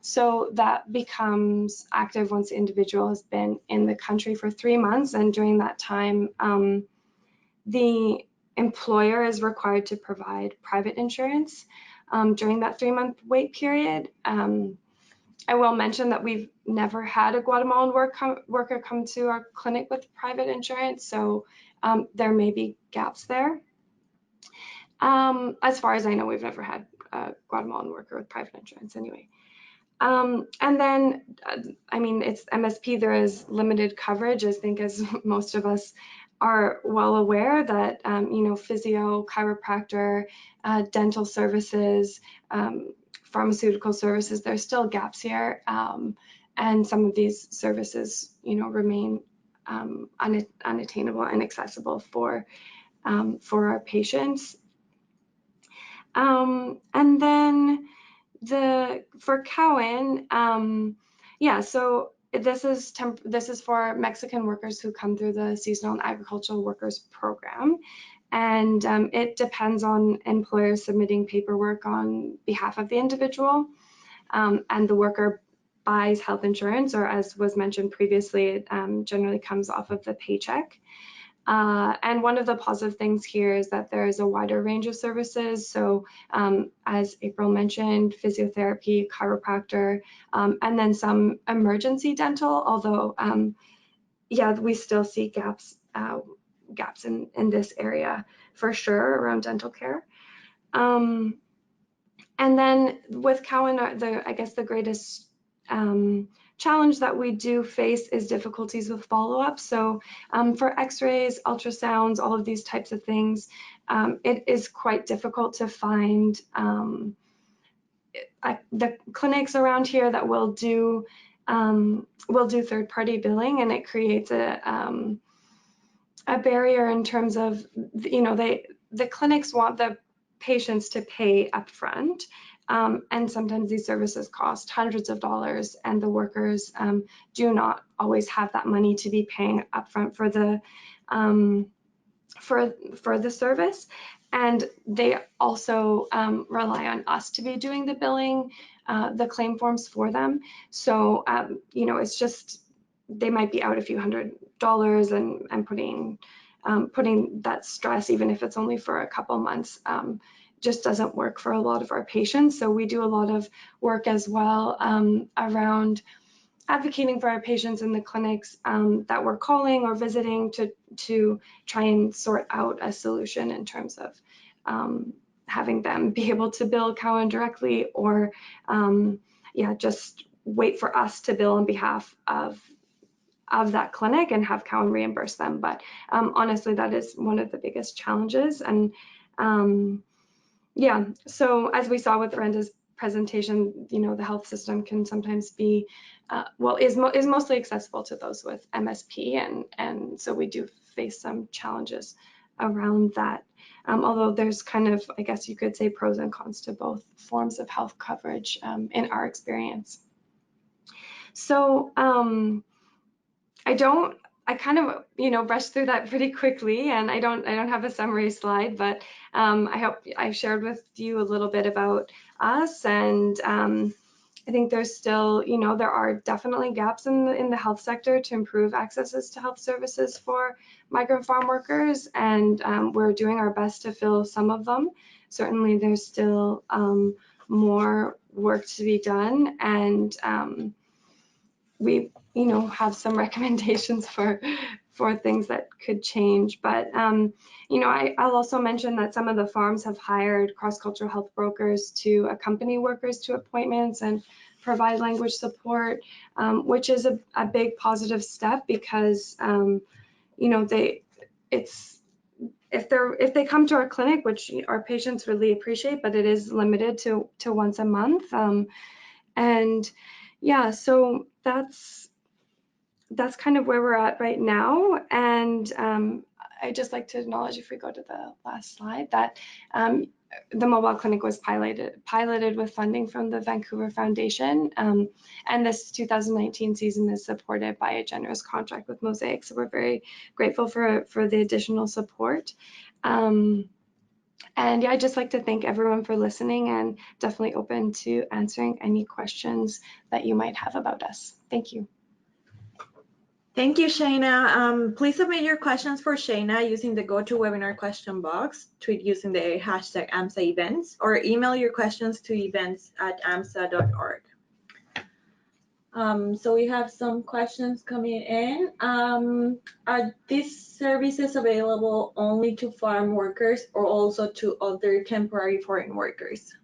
So that becomes active once the individual has been in the country for 3 months, and during that time, the employer is required to provide private insurance during that 3-month wait period. I will mention that we've never had a Guatemalan worker come to our clinic with private insurance, so there may be gaps there. As far as I know, we've never had a Guatemalan worker with private insurance anyway. And then, I mean, it's MSP, there is limited coverage. I think as most of us are well aware that, you know, physio, chiropractor, dental services, pharmaceutical services, there's still gaps here. And some of these services, you know, remain unattainable and inaccessible for our patients. And then for Cowan, yeah, so this is for Mexican workers who come through the Seasonal and Agricultural Workers Program. And it depends on employers submitting paperwork on behalf of the individual, and the worker buys health insurance, or as was mentioned previously, it generally comes off of the paycheck. And one of the positive things here is that there is a wider range of services. So as April mentioned, physiotherapy, chiropractor, and then some emergency dental, although yeah, we still see gaps in this area for sure around dental care. And then with Cowan, I guess the greatest challenge that we do face is difficulties with follow-up. So for x-rays, ultrasounds, all of these types of things, it is quite difficult to find the clinics around here that will do third-party billing, and it creates a barrier in terms of, you know, the clinics want the patients to pay upfront, and sometimes these services cost hundreds of dollars, and the workers do not always have that money to be paying upfront for the service, and they also rely on us to be doing the billing, the claim forms for them. So you know, it's just, they might be out a few $100s, and putting that stress, even if it's only for a couple months, just doesn't work for a lot of our patients. So we do a lot of work as well around advocating for our patients in the clinics that we're calling or visiting to try and sort out a solution in terms of having them be able to bill Cowan directly, or yeah, just wait for us to bill on behalf of that clinic and have Cowan reimburse them. But honestly, that is one of the biggest challenges. And yeah, so as we saw with Brenda's presentation, the health system can sometimes be, is mostly accessible to those with MSP, and so we do face some challenges around that. Although there's kind of, I guess you could say, pros and cons to both forms of health coverage in our experience. So I kind of, brushed through that pretty quickly, and I don't have a summary slide, but I hope I've shared with you a little bit about us, and I think there's still, there are definitely gaps in the health sector to improve accesses to health services for migrant farm workers, and we're doing our best to fill some of them. Certainly, there's still more work to be done, and we, have some recommendations for things that could change. But, I'll also mention that some of the farms have hired cross-cultural health brokers to accompany workers to appointments and provide language support, which is a big positive step because, if they come to our clinic, which our patients really appreciate, but it is limited to once a month. And yeah, so that's kind of where we're at right now. And I'd just like to acknowledge, if we go to the last slide, that the mobile clinic was piloted with funding from the Vancouver Foundation. And this 2019 season is supported by a generous contract with Mosaic. So we're very grateful for the additional support. And yeah, I'd just like to thank everyone for listening, and definitely open to answering any questions that you might have about us. Thank you. Thank you, Shaina. Please submit your questions for Shaina using the GoToWebinar question box, tweet using the hashtag AMSA events, or email your questions to events@amsa.org. So we have some questions coming in. Are these services available only to farm workers or also to other temporary foreign workers?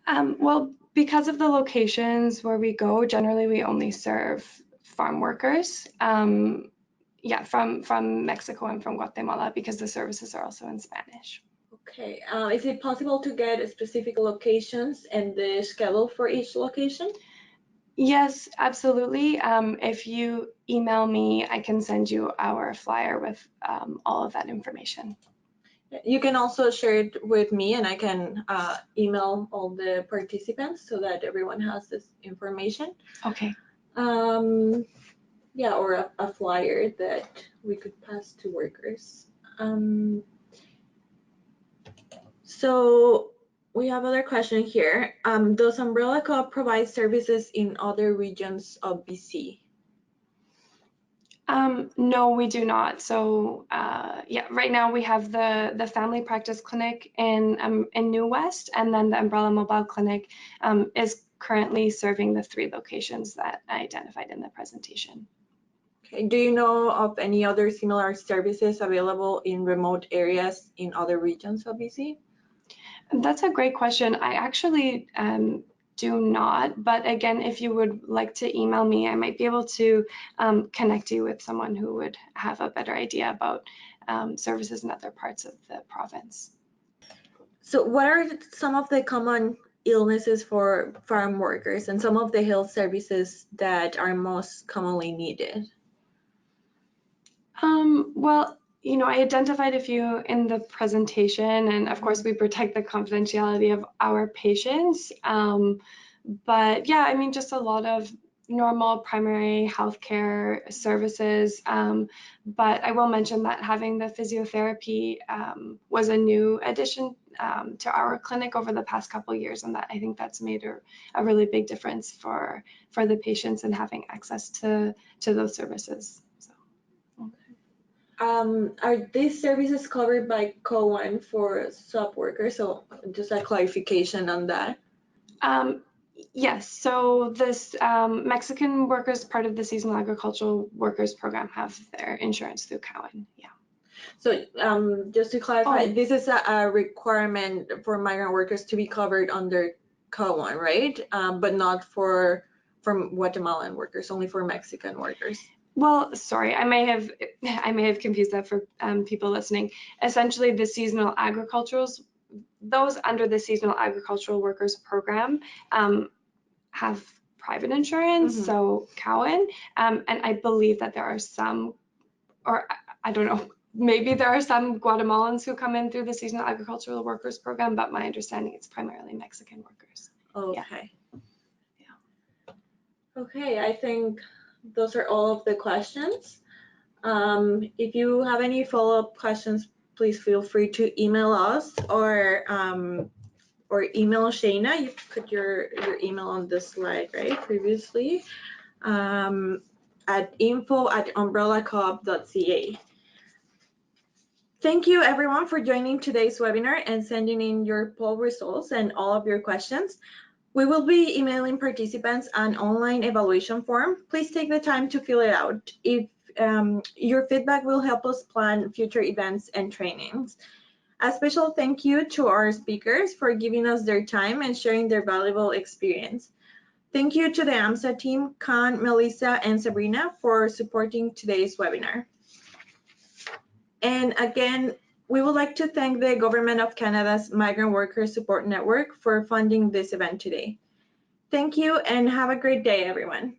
Well, because of the locations where we go, generally we only serve farm workers. Yeah, from Mexico and from Guatemala, because the services are also in Spanish. Okay. Is it possible to get specific locations and the schedule for each location? Yes, absolutely. If you email me, I can send you our flyer with all of that information. You can also share it with me, and I can email all the participants so that everyone has this information. Okay. Yeah, or a flyer that we could pass to workers. So we have other question here. Does Umbrella Co-op provide services in other regions of BC? No, we do not. So yeah, right now we have the family practice clinic in New West, and then the Umbrella Mobile Clinic is currently serving the 3 locations that I identified in the presentation. Okay. Do you know of any other similar services available in remote areas in other regions of BC? That's a great question. I actually do not, but again, if you would like to email me, I might be able to connect you with someone who would have a better idea about services in other parts of the province. So what are some of the common illnesses for farm workers and some of the health services that are most commonly needed? Well, I identified a few in the presentation, and of course we protect the confidentiality of our patients. But yeah, I mean, just a lot of normal primary healthcare services. But I will mention that having the physiotherapy was a new addition to our clinic over the past couple of years, and that I think that's made a really big difference for the patients and having access to those services. Are these services covered by Cowan for sub workers? So just a clarification on that. Yes, so this Mexican workers, part of the seasonal agricultural workers program, have their insurance through Cowan. Yeah. So just to clarify, this is a requirement for migrant workers to be covered under Cowan, right? But not from Guatemalan workers, only for Mexican workers. Well, sorry, I may have confused that for people listening. Essentially, the seasonal agricultural those under the Seasonal Agricultural Workers Program have private insurance, so Cowan, and I believe that there are some, or I don't know, maybe there are some Guatemalans who come in through the Seasonal Agricultural Workers Program, but my understanding it's primarily Mexican workers. Okay. Yeah. Okay, I think those are all of the questions. If you have any follow-up questions, please feel free to email us or email Shaina. You put your email on this slide, right, previously, at info@umbrellacoop.ca. Thank you everyone for joining today's webinar and sending in your poll results and all of your questions. We will be emailing participants an online evaluation form. Please take the time to fill it out. If your feedback will help us plan future events and trainings. A special thank you to our speakers for giving us their time and sharing their valuable experience. Thank you to the AMSA team, Khan, Melissa, and Sabrina for supporting today's webinar. And again, we would like to thank the Government of Canada's Migrant Workers Support Network for funding this event today. Thank you and have a great day, everyone.